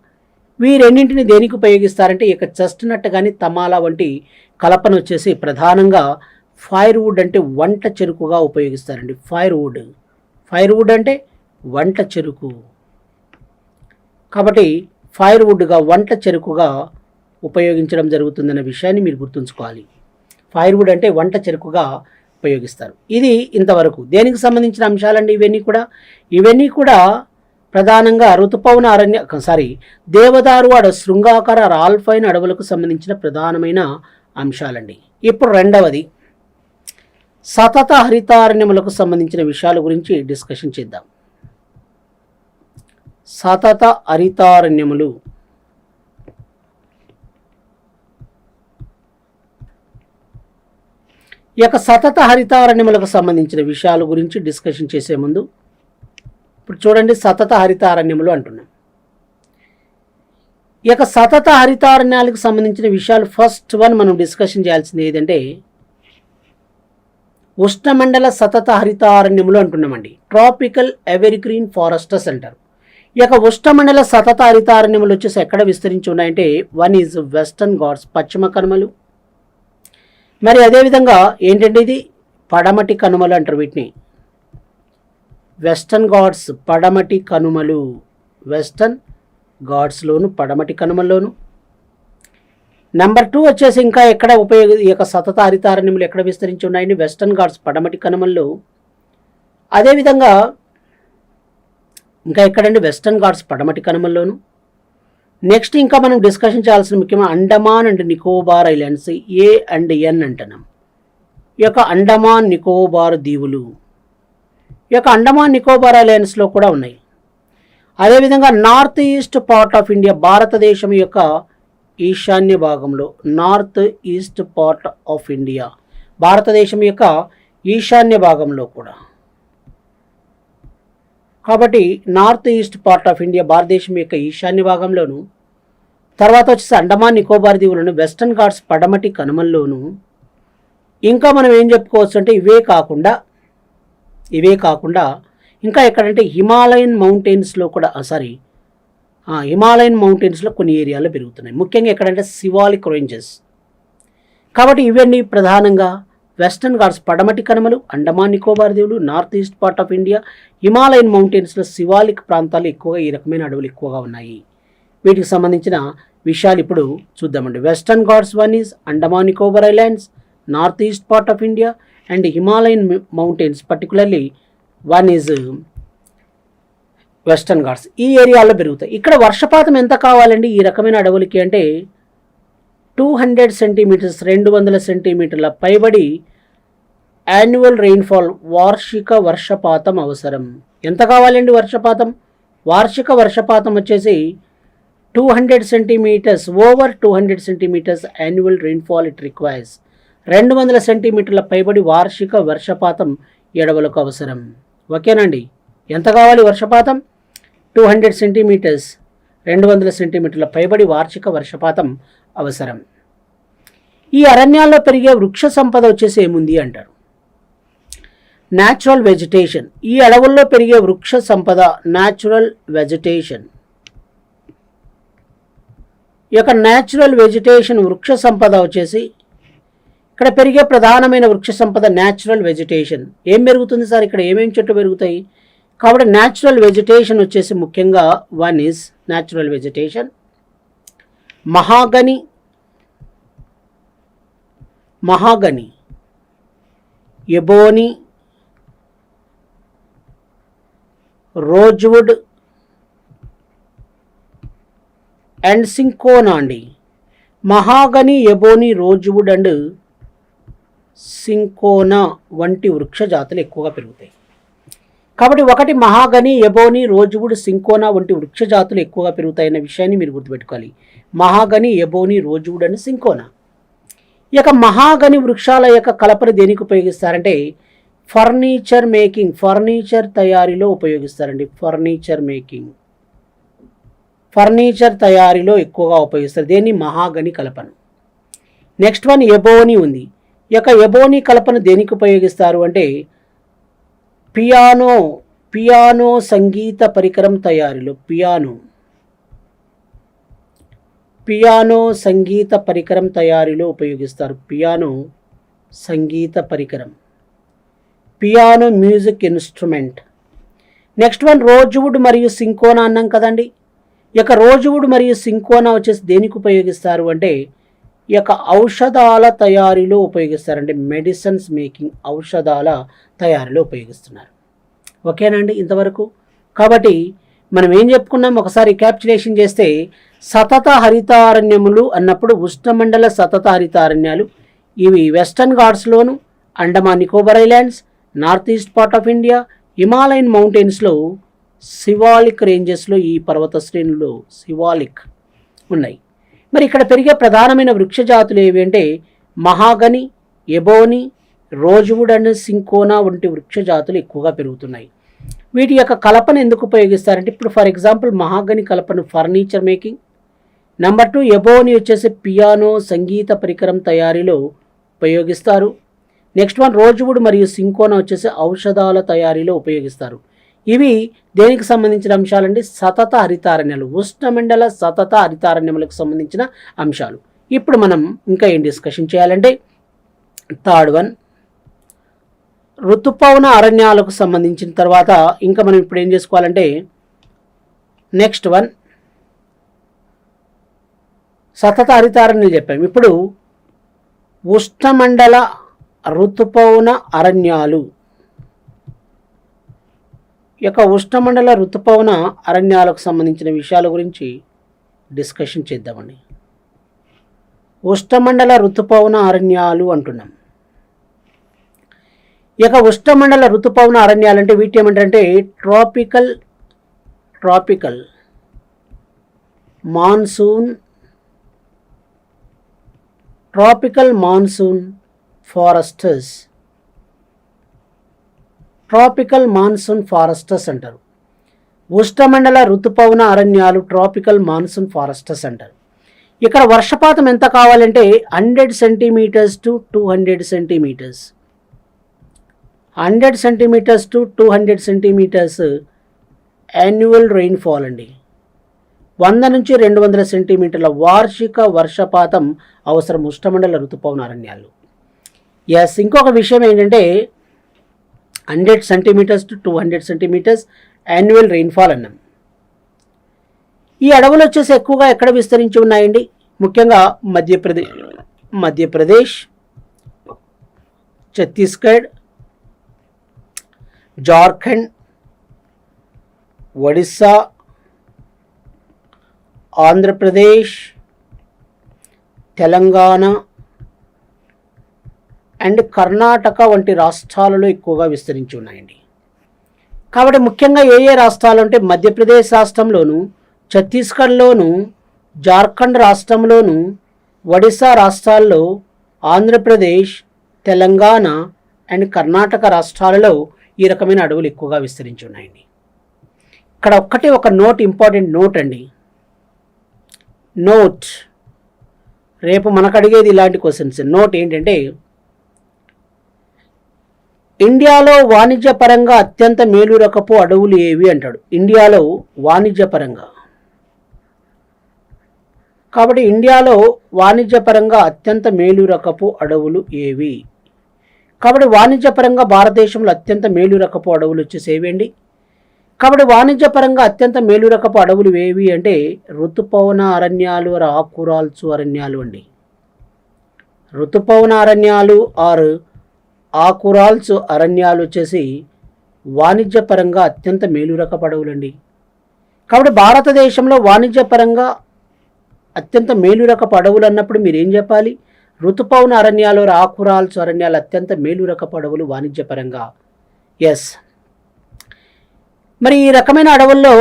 ఈ రెండింటిని దేనికి ఉపయోగిస్తారంటే ఈ యొక్క చెస్ట్నట్ కానీ తమాలా వంటి కలపను వచ్చేసి ప్రధానంగా ఫైర్వుడ్ అంటే వంట చెరుకుగా ఉపయోగిస్తారండి. ఫైర్వుడ్ అంటే వంట చెరుకు. కాబట్టి ఫైర్వుడ్గా వంట చెరుకుగా ఉపయోగించడం జరుగుతుందన్న విషయాన్ని మీరు గుర్తుంచుకోవాలి. ఫైర్వుడ్ అంటే వంట చెరుకుగా ఉపయోగిస్తారు. ఇది ఇంతవరకు దేనికి సంబంధించిన అంశాలండి ఇవన్నీ కూడా ప్రధానంగా ఋతుపవన దేవదారు శృంగాకార ఆల్పైన్ అడవులకు సంబంధించిన ప్రధానమైన అంశాలండి. ఇప్పుడు రెండవది సతత హరితారణ్యములకు సంబంధించిన విషయాల గురించి డిస్కషన్ చేద్దాం. సతత హరితారణ్యములు సతత హరితారణ్యములకు సంబంధించిన విషయాల గురించి డిస్కషన్ చేసే ముందు ఇప్పుడు చూడండి, సతత హరితారణ్యములు అంటున్నాం. సతత హరితారణ్యాలకు సంబంధించిన విషయాలు ఫస్ట్ వన్ మనం డిస్కషన్ చేయాల్సింది ఏదంటే ఉష్ణమండల సతత హరితారణ్యములు అంటున్నామండి. ట్రాపికల్ ఎవర్గ్రీన్ ఫారెస్టర్స్ అంటారు. ఉష్ణమండల సతత హరితారణ్యములు వచ్చేసి ఎక్కడ విస్తరించి ఉన్నాయంటే వన్ ఈజ్ వెస్టర్న్ ఘాట్స్ పశ్చిమ కనుమలు, మరి అదేవిధంగా ఏంటంటే ఇది పడమటి కనుమలు అంటారు. వీటిని వెస్టర్న్ ఘాట్స్ పడమటి కనుమలు, వెస్టర్న్ ఘాట్స్లోను పడమటి కనుమల్లోను. నెంబర్ 2 వచ్చేసి ఇంకా ఎక్కడ సతత హరితారణ్యములు ఎక్కడ విస్తరించి ఉన్నాయండి వెస్టర్న్ ఘాట్స్ పడమటి కనుమల్లో. అదేవిధంగా ఇంకా ఎక్కడండి వెస్టర్న్ ఘాట్స్ పడమటి కనుమల్లోను. నెక్స్ట్ ఇంకా మనం డిస్కషన్ చేయాల్సిన ముఖ్యమైన Andaman and Nicobar islands A and N అంటున్నాం. అండమాన్ నికోబార్ దీవులు అండమాన్ నికోబార్ ఐలాండ్స్లో కూడా ఉన్నాయి. అదేవిధంగా north east part of India భారతదేశం ఈశాన్య భాగంలో, north east part of India భారతదేశం ఈశాన్య భాగంలో కూడా. కాబట్టి north east part of India భారతదేశం ఈశాన్య భాగంలోను, తర్వాత వచ్చేసి అండమాన్ నికోబార్ దీవులను వెస్టర్న్ ఘాట్స్ పడమటి కనుమల్లోను. ఇంకా మనం ఏం చెప్పుకోవచ్చు అంటే ఇవే కాకుండా ఇంకా ఎక్కడంటే హిమాలయన్ మౌంటైన్స్లో కూడా హిమాలయన్ మౌంటైన్స్లో కొన్ని ఏరియాలో పెరుగుతున్నాయి. ముఖ్యంగా ఎక్కడంటే సివాలిక్ రేంజెస్. కాబట్టి ఇవన్నీ ప్రధానంగా వెస్టర్న్ ఘాట్స్ పడమటి కనుమలు, అండమాన్ నికోబార్ దీవులు, north east part of India, Himalayan మౌంటైన్స్లో సివాలిక్ ప్రాంతాలు ఎక్కువగా ఈ రకమైన అడవులు ఎక్కువగా ఉన్నాయి. వీటికి సంబంధించిన విషయాలు ఇప్పుడు చూద్దామండి. Western Ghats one is Andaman Nicobar islands, north east part of India and Himalayan mountains, particularly one is western Ghats. ఈ ఏరియాలో పెరుగుతాయి. ఇక్కడ వర్షపాతం ఎంత కావాలండి ఈ రకమైన అడవులకి అంటే 200 సెంటీమీటర్స్ 200 సెంటీమీటర్ల పైబడి యాన్యువల్ రెయిన్ఫాల్ వార్షిక వర్షపాతం అవసరం. ఎంత కావాలండి వర్షపాతం? వార్షిక వర్షపాతం వచ్చేసి 200 centimetres over 200 centimetres annual rainfall it requires. 200 సెంటీమీటర్ల పైబడి వార్షిక వర్షపాతం ఎడవలకు అవసరం. ఓకేనండి. ఎంత కావాలి వర్షపాతం? 200 సెంటీమీటర్స్ 200 సెంటీమీటర్ల పైబడి వార్షిక వర్షపాతం అవసరం. ఈ అరణ్యాల్లో పెరిగే వృక్ష సంపద వచ్చేసి ఏముంది అంటారు? Natural vegetation. ఈ అడవుల్లో పెరిగే వృక్ష సంపద న్యాచురల్ వెజిటేషన్. న్యాచురల్ వెజిటేషన్ వృక్ష సంపద వచ్చేసి ఇక్కడ పెరిగే ప్రధానమైన వృక్ష సంపద న్యాచురల్ వెజిటేషన్. ఏం పెరుగుతుంది సార్ ఇక్కడ? ఏమేమి చెట్లు పెరుగుతాయి? కాబట్టి న్యాచురల్ వెజిటేషన్ వచ్చేసి ముఖ్యంగా one is natural vegetation mahogany, ebony, rosewood and cinchona అండి. Mahogany, ebony, rosewood and cinchona వంటి వృక్ష జాతులు ఎక్కువగా పెరుగుతాయి. కాబట్టి ఒకటి మహాగని, ఎబోని, రోజ్వుడ్, సింకోనా వంటి వృక్ష జాతులు ఎక్కువగా పెరుగుతాయన్న విషయాన్ని మీరు గుర్తుపెట్టుకోవాలి. మహాగని, ఎబోని, రోజ్వుడ్ అండ్ సింకోనా. మహాగని వృక్షాల కలపను దేనికి ఉపయోగిస్తారంటే ఫర్నిచర్ మేకింగ్, ఫర్నిచర్ తయారీలో ఉపయోగిస్తారండి. ఫర్నిచర్ తయారీలో ఎక్కువగా ఉపయోగిస్తారు. దేన్ని? మహాగని కలపను. నెక్స్ట్ వన్ ఎబోని ఉంది. ఎబోని కలపను దేనికి ఉపయోగిస్తారు అంటే పియానో సంగీత పరికరం తయారీలో, పియానో సంగీత పరికరం తయారీలో ఉపయోగిస్తారు. పియానో సంగీత పరికరం, piano music instrument. Next one rosewood మరియు సింకోనా అన్నాం కదండి. ఈ యొక్క రోజ్వుడ్ మరియు సింకోనా వచ్చేసి దేనికి ఉపయోగిస్తారు అంటే ఈ యొక్క ఔషధాల తయారీలో ఉపయోగిస్తారంటే మెడిసిన్స్ మేకింగ్, ఔషధాల తయారీలో ఉపయోగిస్తున్నారు. ఓకేనండి ఇంతవరకు. కాబట్టి మనం ఏం చెప్పుకున్నాం ఒకసారి క్యాప్చులేషన్ చేస్తే, సతత హరితారణ్యములు అన్నప్పుడు ఉష్ణమండల సతత హరితారణ్యాలు ఇవి వెస్టర్న్ ఘాట్స్లోను, Andaman Nicobar islands, north east part of India, Himalayan మౌంటైన్స్లో, సివాలిక్ రేంజెస్లో ఈ పర్వత శ్రేణులు సివాలిక్ ఉన్నాయి. మరి ఇక్కడ పెరిగే ప్రధానమైన వృక్ష జాతులు ఏవి అంటే మహాగని, ఎబోని, రోజ్వుడ్ అండ్ సింకోనా వంటి వృక్ష జాతులు ఎక్కువగా పెరుగుతున్నాయి. వీటి యొక్క కలపను ఎందుకు ఉపయోగిస్తారంటే ఇప్పుడు ఫర్ ఎగ్జాంపుల్ మహాగని కలపను ఫర్నిచర్ మేకింగ్, నెంబర్ 2 ఎబోని వచ్చేసి పియానో సంగీత పరికరం తయారీలో ఉపయోగిస్తారు. నెక్స్ట్ వన్ రోజ్వుడ్ మరియు సింకోనా వచ్చేసి ఔషధాల తయారీలో ఉపయోగిస్తారు. ఇవి దేనికి సంబంధించిన అంశాలండి? సతత హరితారణ్యాలు, ఉష్ణమండల సతత హరితారణ్యములకు సంబంధించిన అంశాలు. ఇప్పుడు మనం ఇంకా ఏం డిస్కషన్ చేయాలంటే థర్డ్ వన్ ఋతుపవన అరణ్యాలకు సంబంధించిన తర్వాత ఇంకా మనం ఇప్పుడు ఏం చేసుకోవాలంటే నెక్స్ట్ వన్ సతత హరితారణ్యాలు చెప్పాము. ఇప్పుడు ఉష్ణమండల ఋతుపవన అరణ్యాలు యొక్క ఉష్ణమండల ఋతుపవన అరణ్యాలకు సంబంధించిన విషయాల గురించి డిస్కషన్ చేద్దామండి. ఉష్ణమండల ఋతుపవన అరణ్యాలు అంటున్నాం. ఈ యొక్క ఉష్ణమండల ఋతుపవన అరణ్యాలు అంటే వీటి ఏమంటారంటే tropical monsoon forests, tropical monsoon foresters అంటారు. ఉష్ణమండల ఋతుపవన అరణ్యాలు ట్రాపికల్ మాన్సూన్ ఫారెస్టర్స్ అంటారు. ఇక్కడ వర్షపాతం ఎంత కావాలంటే 100 centimetres to 200 centimetres, 100 centimetres to 200 centimetres annual rainfall అండి. 100 నుంచి 200 సెంటీమీటర్ల వార్షిక వర్షపాతం అవసరం ఉష్ణమండల ఋతుపవన అరణ్యాలు. ఎస్, ఇంకొక విషయం ఏంటంటే 100 centimetres to 200 centimetres annual rainfall అన్నాం. ఈ అడవులు వచ్చేసి ఎక్కువగా ఎక్కడ విస్తరించి ఉన్నాయండి? ముఖ్యంగా మధ్యప్రదేశ్, ఛత్తీస్గఢ్, జార్ఖండ్, ఒడిస్సా, ఆంధ్రప్రదేశ్, తెలంగాణ అండ్ కర్ణాటక వంటి రాష్ట్రాలలో ఎక్కువగా విస్తరించి ఉన్నాయండి. కాబట్టి ముఖ్యంగా ఏ రాష్ట్రాలు అంటే మధ్యప్రదేశ్ రాష్ట్రంలోను, ఛత్తీస్గఢ్లోను, జార్ఖండ్ రాష్ట్రంలోను, ఒడిశా రాష్ట్రాల్లో, ఆంధ్రప్రదేశ్, తెలంగాణ అండ్ కర్ణాటక రాష్ట్రాలలో ఈ రకమైన అడవులు ఎక్కువగా విస్తరించి ఉన్నాయండి. ఇక్కడ ఒక ఇంపార్టెంట్ నోట్ అండి. నోట్, రేపు మనకు అడిగేది ఇలాంటి క్వశ్చన్స్. నోట్ ఏంటంటే ఇండియాలో వాణిజ్యపరంగా అత్యంత మేలు రకపు అడవులు ఏవి అంటాడు. ఇండియాలో వాణిజ్యపరంగా, కాబట్టి ఇండియాలో వాణిజ్యపరంగా అత్యంత మేలు రకపు అడవులు ఏవి? కాబట్టి వాణిజ్యపరంగా భారతదేశంలో అత్యంత మేలు రకపు అడవులు వచ్చేసి ఏవండి? కాబట్టి వాణిజ్యపరంగా అత్యంత మేలు రకపు అడవులు ఏవి అంటే ఋతుపవన అరణ్యాలు, ఆకురాల్చు అరణ్యాలు అండి. ఋతుపవన అరణ్యాలు ఆరు ఆకురాల్చు అరణ్యాలు వచ్చేసి వాణిజ్యపరంగా అత్యంత మేలు రకపు అడవులండి. కాబట్టి భారతదేశంలో వాణిజ్యపరంగా అత్యంత మేలు రకపు అడవులు అన్నప్పుడు మీరు ఏం చెప్పాలి? ఋతుపవన అరణ్యాలు, ఆకురాల్చు అరణ్యాలు అత్యంత మేలు రకపు అడవులు వాణిజ్యపరంగా. ఎస్, మరి ఈ రకమైన అడవుల్లో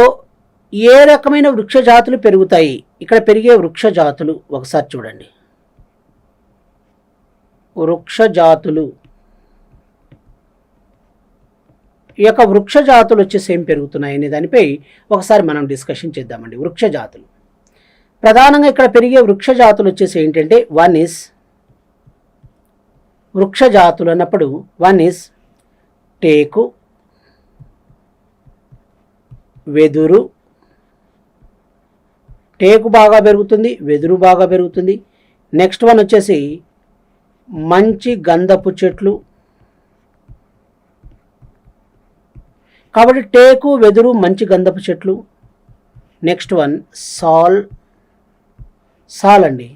ఏ రకమైన వృక్ష జాతులు పెరుగుతాయి? ఇక్కడ పెరిగే వృక్ష జాతులు ఒకసారి చూడండి. వృక్ష జాతులు, ఈ యొక్క వృక్ష జాతులు వచ్చేసి ఏం పెరుగుతున్నాయి అనే దానిపై ఒకసారి మనం డిస్కషన్ చేద్దామండి. వృక్ష జాతులు ప్రధానంగా ఇక్కడ పెరిగే వృక్ష జాతులు వచ్చేసి ఏంటంటే వృక్ష జాతులు అన్నప్పుడు టేకు, వెదురు. టేకు బాగా పెరుగుతుంది, వెదురు బాగా పెరుగుతుంది. నెక్స్ట్ వన్ వచ్చేసి మంచి గంధపు చెట్లు. కాబట్టి టేకు, వెదురు, మంచి గంధపు చెట్లు. నెక్స్ట్ వన్ సాల్ అండి.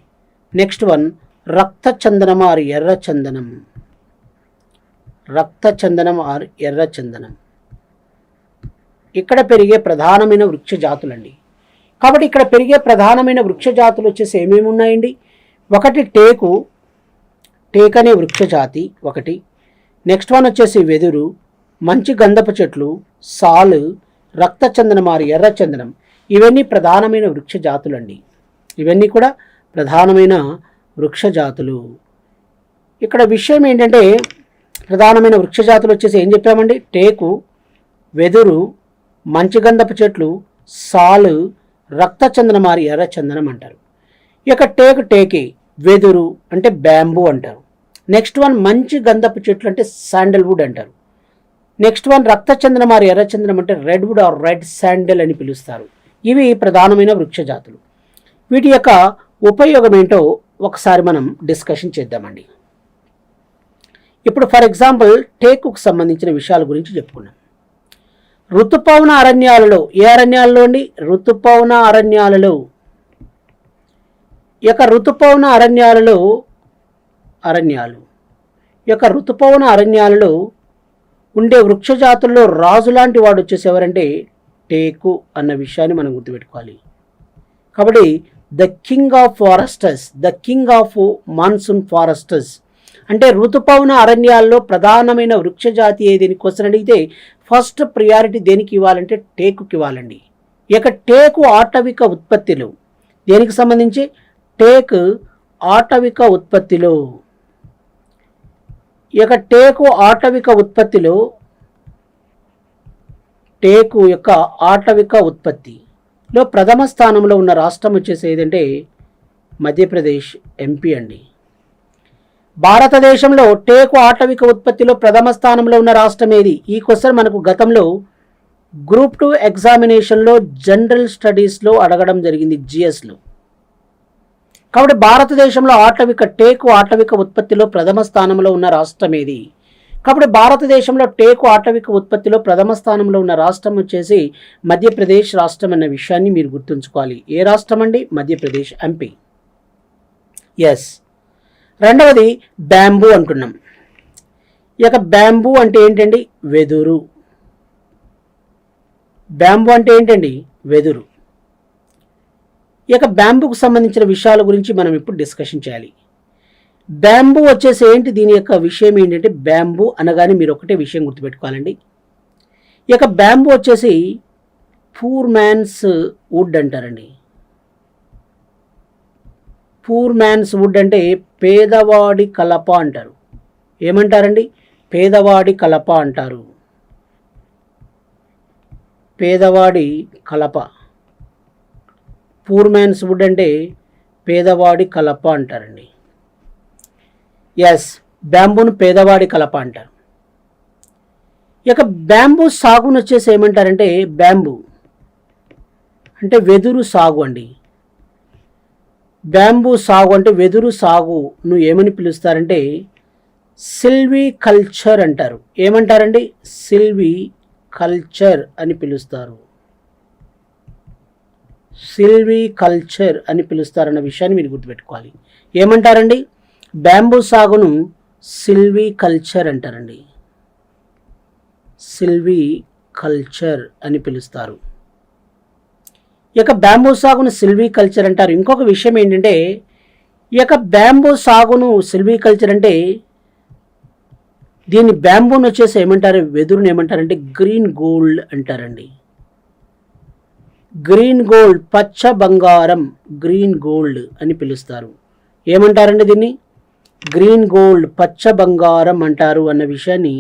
నెక్స్ట్ వన్ రక్త చందనం ఆర్ ఎర్ర చందనం. రక్త చందనం ఆర్ ఎర్ర చందనం ఇక్కడ పెరిగే ప్రధానమైన వృక్ష జాతులండి. కాబట్టి ఇక్కడ పెరిగే ప్రధానమైన వృక్ష జాతులు వచ్చేసి ఏమేమి ఉన్నాయండి? ఒకటి టేకు అనే వృక్ష జాతి ఒకటి. నెక్స్ట్ వన్ వచ్చేసి వెదురు, మంచి గంధపు చెట్లు, సాలు, రక్త చందనం ఆరు ఎర్ర చందనం. ఇవన్నీ ప్రధానమైన వృక్ష జాతులండి. ఇవన్నీ కూడా ప్రధానమైన వృక్ష జాతులు. ఇక్కడ విషయం ఏంటంటే ప్రధానమైన వృక్ష జాతులు వచ్చేసి ఏం చెప్పామండి? టేకు, వెదురు, మంచి గంధపు చెట్లు, సాలు, రక్త చందనం ఆరు ఎర్ర చందనం అంటారు. ఇక టేకే, వెదురు అంటే బ్యాంబూ అంటారు. నెక్స్ట్ వన్ మంచి గంధపు చెట్లు అంటే శాండల్వుడ్ అంటారు. నెక్స్ట్ వన్ రక్త చందనం ఆరు ఎర్ర చందనం అంటే రెడ్వుడ్ ఆర్ రెడ్ శాండల్ అని పిలుస్తారు. ఇవి ప్రధానమైన వృక్ష జాతులు. వీటి యొక్క ఉపయోగం ఏంటో ఒకసారి మనం డిస్కషన్ చేద్దామండి. ఇప్పుడు ఫర్ ఎగ్జాంపుల్ టేకుకు సంబంధించిన విషయాల గురించి చెప్పుకున్నాం. ఋతుపవన అరణ్యాలలో, ఏ అరణ్యాలలో అండి? ఋతుపవన అరణ్యాలలో. ఈ యొక్క ఋతుపవన అరణ్యాలలో ఋతుపవన అరణ్యాలలో ఉండే వృక్ష జాతుల్లో రాజు లాంటి వాడు వచ్చేసి ఎవరంటే టేకు అన్న విషయాన్ని మనం గుర్తుపెట్టుకోవాలి. కాబట్టి the king of foresters, the king of monsoon foresters అంటే ఋతుపవన అరణ్యాల్లో ప్రధానమైన వృక్ష జాతి ఏదని క్వశ్చన్ అడిగితే ఫస్ట్ ప్రియారిటీ దేనికి ఇవ్వాలంటే టేకుకి ఇవ్వాలండి. ఇక టేకు ఆటవిక ఉత్పత్తిలో దేనికి సంబంధించి? టేకు ఆటవిక ఉత్పత్తిలో. ఇక టేకు ఆటవిక ఉత్పత్తిలో టేకు యొక్క ఆటవిక ఉత్పత్తిలో ప్రథమ స్థానంలో ఉన్న రాష్ట్రం వచ్చేసి ఏదంటే మధ్యప్రదేశ్, ఎంపీ అండి. భారతదేశంలో టేకు ఆటవిక ఉత్పత్తిలో ప్రథమ స్థానంలో ఉన్న రాష్ట్రం ఏది? ఈ క్వశ్చన్ మనకు గతంలో గ్రూప్ 2 ఎగ్జామినేషన్లో జనరల్ స్టడీస్లో అడగడం జరిగింది, జిఎస్లో. కాబట్టి భారతదేశంలో టేకు ఆటవిక ఉత్పత్తిలో ప్రథమ స్థానంలో ఉన్న రాష్ట్రం ఏది? కాబట్టి భారతదేశంలో టేకు ఆటవిక ఉత్పత్తిలో ప్రథమ స్థానంలో ఉన్న రాష్ట్రం వచ్చేసి మధ్యప్రదేశ్ రాష్ట్రం అన్న విషయాన్ని మీరు గుర్తుంచుకోవాలి. ఏ రాష్ట్రం అండి? మధ్యప్రదేశ్, ఎంపీ. ఎస్. రెండవది బ్యాంబూ అంటున్నాం. ఇక బ్యాంబూ అంటే ఏంటండి? వెదురు. బ్యాంబూ అంటే ఏంటండి? వెదురు. ఇక బ్యాంబూకు సంబంధించిన విషయాల గురించి మనం ఇప్పుడు డిస్కషన్ చేయాలి. బ్యాంబూ వచ్చేసి ఏంటి? దీని యొక్క విషయం ఏంటంటే బ్యాంబూ అనగానే మీరు ఒకటే విషయం గుర్తుపెట్టుకోవాలండి. ఇక బ్యాంబూ వచ్చేసి పూర్ మ్యాన్స్ వుడ్ అంటారండి. పూర్ మ్యాన్స్ వుడ్ అంటే పేదవాడి కలప అంటారు. ఏమంటారండి? పేదవాడి కలప అంటారు. పేదవాడి కలప. పూర్ మ్యాన్స్ వుడ్ అంటే పేదవాడి కలప అంటారండి. ఎస్, బ్యాంబూను పేదవాడి కలప అంటారు. ఇక బ్యాంబూ సాగును వచ్చేసి ఏమంటారంటే బ్యాంబూ అంటే వెదురు సాగు అండి. బ్యాంబూ సాగు అంటే వెదురు సాగును ఏమని పిలుస్తారంటే సిల్వీ కల్చర్ అంటారు. ఏమంటారండి? సిల్వీ కల్చర్ అని పిలుస్తారు. సిల్వీ కల్చర్ అని పిలుస్తారన్న విషయాన్ని మీరు గుర్తుపెట్టుకోవాలి. ఏమంటారండి? బ్యాంబూ సాగును సిల్వీ కల్చర్ అంటారండి. సిల్వీ కల్చర్ అని పిలుస్తారు. ఇక బ్యాంబూ సాగును సిల్వీ కల్చర్ అంటారు. ఇంకొక విషయం ఏంటంటే ఇక బ్యాంబూ సాగును సిల్వీ కల్చర్ అంటే దీన్ని బ్యాంబూను వచ్చేసి ఏమంటారు? వెదురుని ఏమంటారంటే గ్రీన్ గోల్డ్ అంటారండి. గ్రీన్ గోల్డ్, పచ్చ బంగారం, గ్రీన్ గోల్డ్ అని పిలుస్తారు. ఏమంటారండి? దీన్ని గ్రీన్ గోల్డ్, పచ్చ బంగారం అంటారు అన్న విషయాన్ని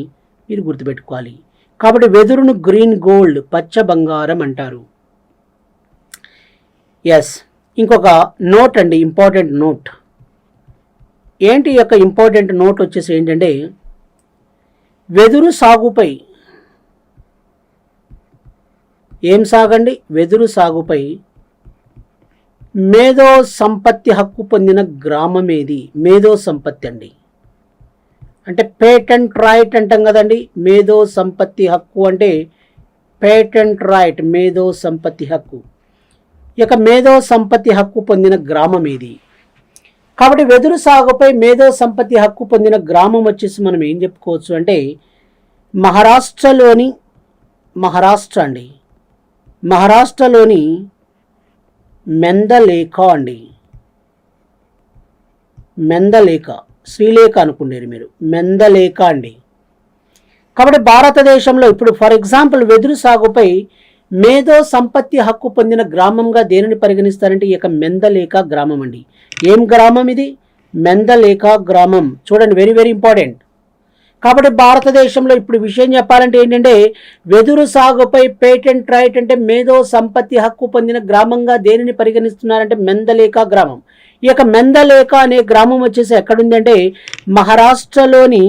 మీరు గుర్తుపెట్టుకోవాలి. కాబట్టి వెదురును గ్రీన్ గోల్డ్, పచ్చ బంగారం అంటారు. ఎస్. ఇంకొక నోట్ అండి, ఇంపార్టెంట్ నోట్. ఏంటి యొక్క ఇంపార్టెంట్ నోట్ వచ్చేసి ఏంటంటే వెదురు సాగుపై ఏం సాగండి? వెదురు సాగుపై మేధో సంపత్తి హక్కు పొందిన గ్రామం ఏది? మేధో సంపత్తి అండి. అంటే పేటెంట్ రైట్ అంటాం కదండి. మేధో సంపత్తి హక్కు అంటే పేటెంట్ రైట్, మేధో సంపత్తి హక్కు. ఇక మేధో సంపత్తి హక్కు పొందిన గ్రామం ఏది? కాబట్టి వెదురు సాగుపై మేధో సంపత్తి హక్కు పొందిన గ్రామం వచ్చేసి మనం ఏం చెప్పుకోవచ్చు అంటే మహారాష్ట్రలోని మెందలేఖ అండి. మెందలేఖ, శ్రీలేఖ అనుకునేరు మీరు, మెందలేఖ అండి. కాబట్టి భారతదేశంలో ఇప్పుడు ఫర్ ఎగ్జాంపుల్ వెదురు సాగుపై మేధో సంపత్తి హక్కు పొందిన గ్రామంగా దేనిని పరిగణిస్తారంటే ఈ యొక్క మెందలేఖ గ్రామం అండి. ఏం గ్రామం ఇది? మెందలేఖ గ్రామం. చూడండి, వెరీ వెరీ ఇంపార్టెంట్. కాబట్టి భారతదేశంలో ఇప్పుడు విషయం చెప్పాలంటే ఏంటంటే వెదురు సాగుపై పేటెంట్ రైట్ అంటే మేధో సంపత్తి హక్కు పొందిన గ్రామంగా దేనిని పరిగణిస్తున్నారంటే మెందలేఖ గ్రామం. ఈ యొక్క మెందలేఖ అనే గ్రామం వచ్చేసి ఎక్కడుందంటే మహారాష్ట్రలోని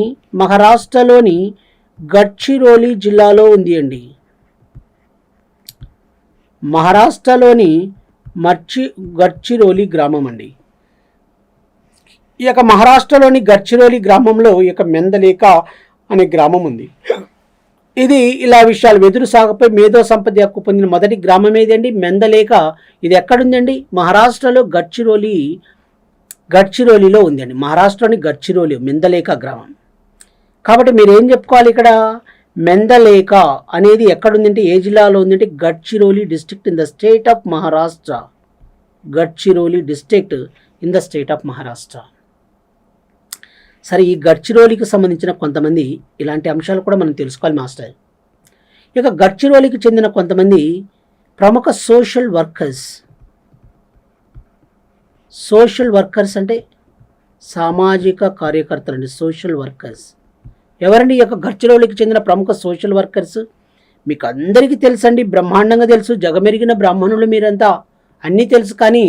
గడ్చిరోలి జిల్లాలో ఉంది అండి. మహారాష్ట్రలోని గడ్చిరోలి గ్రామం అండి. ఈ యొక్క మహారాష్ట్రలోని గడ్చిరోలి గ్రామంలో ఈ యొక్క మెందలేఖ అనే గ్రామం ఉంది. ఇది ఇలా విషయాలు. వెదురు సాగుపై మేధో సంపత్తి హక్కు పొందిన మొదటి గ్రామం ఏదండి? మెందలేఖ. ఇది ఎక్కడుందండి? మహారాష్ట్రలో గడ్చిరోలిలో ఉందండి. మహారాష్ట్రలోని గడ్చిరోలి మెందలేఖ గ్రామం. కాబట్టి మీరు ఏం చెప్పుకోవాలి ఇక్కడ? మెందలేఖ అనేది ఎక్కడుందంటే ఏ జిల్లాలో ఉందంటే Gadchiroli district in the state of Maharashtra. Gadchiroli district in the state of Maharashtra. సరే, ఈ గడ్చిరోలికి సంబంధించిన కొంతమంది ఇలాంటి అంశాలు కూడా మనం తెలుసుకోవాలి మాస్టర్. ఇక గడ్చిరోలికి చెందిన కొంతమంది ప్రముఖ సోషల్ వర్కర్స్ అంటే సామాజిక కార్యకర్తలు అండి. సోషల్ వర్కర్స్ ఎవరండి? ఈ యొక్క గడ్చిరోలికి చెందిన ప్రముఖ సోషల్ వర్కర్స్ మీకు అందరికీ తెలుసండి, బ్రహ్మాండంగా తెలుసు. జగమెరిగిన బ్రాహ్మణులు మీరంతా, అన్నీ తెలుసు. కానీ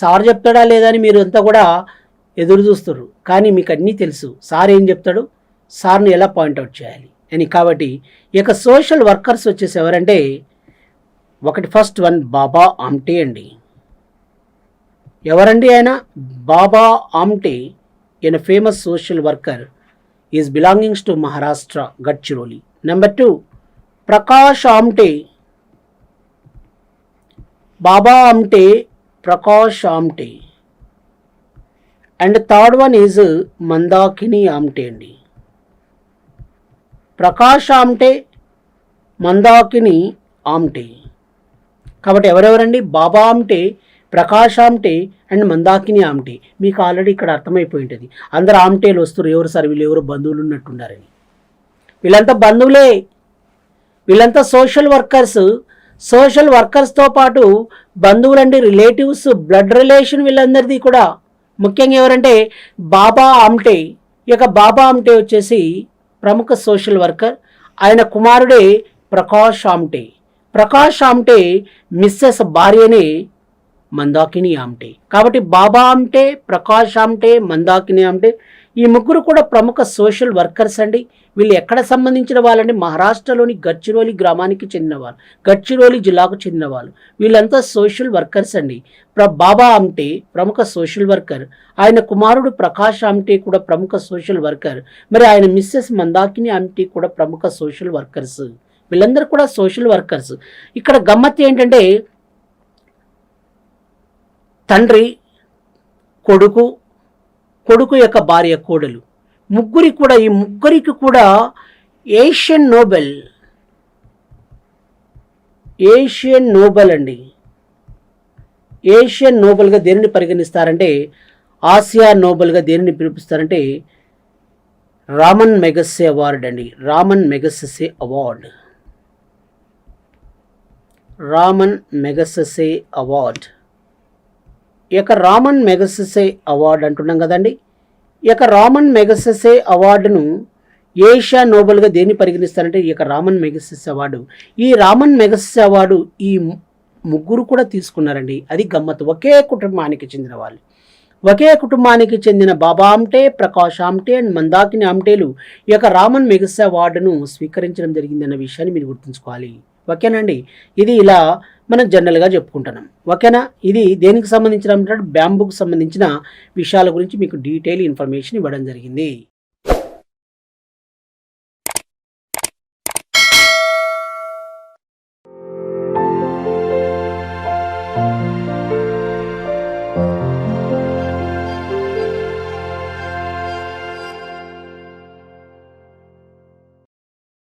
సార్ చెప్తాడా లేదా అని మీరు అంతా కూడా ఎదురు చూస్తారు. కానీ మీకు అన్నీ తెలుసు. సార్ ఏం చెప్తాడు, సార్ని ఎలా పాయింట్అవుట్ చేయాలి అని. కాబట్టి ఈ యొక్క సోషల్ వర్కర్స్ వచ్చేసి ఎవరంటే ఫస్ట్ వన్ బాబా ఆమ్టే అండి. ఎవరండి ఆయన? బాబా ఆమ్టే ఈయన famous social worker, is belongings to Maharashtra, Gadchiroli. Number 2 Prakash Amte. Baba Amte, Prakash Amte. And third one is Mandakini Amte అండి. ప్రకాష్ ఆమ్టే, మందాకిని ఆమ్టే. కాబట్టి ఎవరెవరండి? బాబా ఆమ్టే, ప్రకాష్ ఆమ్టే అండ్ మందాకిని ఆమ్టే. మీకు ఆల్రెడీ ఇక్కడ అర్థమైపోయి ఉంటుంది. అందరు ఆమ్టేలు వస్తారు. ఎవరు సార్ వీళ్ళు? ఎవరు బంధువులు ఉన్నట్టున్నారని. వీళ్ళంతా బంధువులే, వీళ్ళంతా సోషల్ వర్కర్స్తో పాటు బంధువులండి, రిలేటివ్స్, బ్లడ్ రిలేషన్ వీళ్ళందరిది కూడా. ముఖ్యంగా ఎవరంటే బాబా ఆమ్టే. ఈ యొక్క బాబా ఆమ్టే వచ్చేసి ప్రముఖ సోషల్ వర్కర్. ఆయన కుమారుడే ప్రకాష్ ఆమ్టే. ప్రకాష్ ఆమ్టే మిస్సెస్ భార్యనే మందాకిని ఆమ్టే. కాబట్టి బాబా ఆమ్టే, ప్రకాష్ ఆమ్టే, మందాకిని ఆమ్టే ఈ ముగ్గురు కూడా ప్రముఖ సోషల్ వర్కర్స్ అండి. వీళ్ళు ఎక్కడ సంబంధించిన వాళ్ళండి? మహారాష్ట్రలోని గడ్చిరోలి గ్రామానికి చెందిన వాళ్ళు, గడ్చిరోలి జిల్లాకు చెందిన వాళ్ళు. వీళ్ళంతా సోషల్ వర్కర్స్ అండి. బాబా ఆమ్టే ప్రముఖ సోషల్ వర్కర్, ఆయన కుమారుడు ప్రకాష్ ఆమ్టే కూడా ప్రముఖ సోషల్ వర్కర్, మరి ఆయన మిస్సెస్ మందాకిని ఆమ్టే కూడా ప్రముఖ సోషల్ వర్కర్స్. వీళ్ళందరూ కూడా సోషల్ వర్కర్స్. ఇక్కడ గమ్మత్తు ఏంటంటే తండ్రి, కొడుకు యొక్క భార్య, కోడలు, ఈ ముగ్గురికి కూడా ఏషియన్ నోబెల్ అండి. ఏషియన్ నోబెల్గా దేనిని పరిగణిస్తారంటే, ఆసియా నోబెల్గా దేనిని పిలుపుస్తారంటే రామన్ మెగసెసే అవార్డ్ అండి. Ramon Magsaysay award. ఈ యొక్క రామన్ మెగసెసే అవార్డు అంటున్నాం కదండి. ఈ యొక్క రామన్ మెగసెసే అవార్డును ఏషియా నోబెల్గా దేన్ని పరిగణిస్తారంటే ఈ యొక్క రామన్ మెగసెసే అవార్డు. ఈ రామన్ మెగసెసే అవార్డు ఈ ముగ్గురు కూడా తీసుకున్నారండి. అది గమ్మత్తు. ఒకే కుటుంబానికి చెందిన వాళ్ళు. ఒకే కుటుంబానికి చెందిన బాబా ఆమ్టే, ప్రకాష్ ఆమ్టే అండ్ మందాకిని ఆమ్టేలు ఈ యొక్క రామన్ మెగసెసే అవార్డును స్వీకరించడం జరిగిందన్న విషయాన్ని మీరు గుర్తుంచుకోవాలి. ఓకేనండి. ఇది ఇలా మనం జనరల్గా చెప్పుకుంటున్నాం. ఓకేనా? ఇది దేనికి సంబంధించిన బ్యాంబూకి సంబంధించిన విషయాల గురించి మీకు డీటెయిల్ ఇన్ఫర్మేషన్ ఇవ్వడం జరిగింది.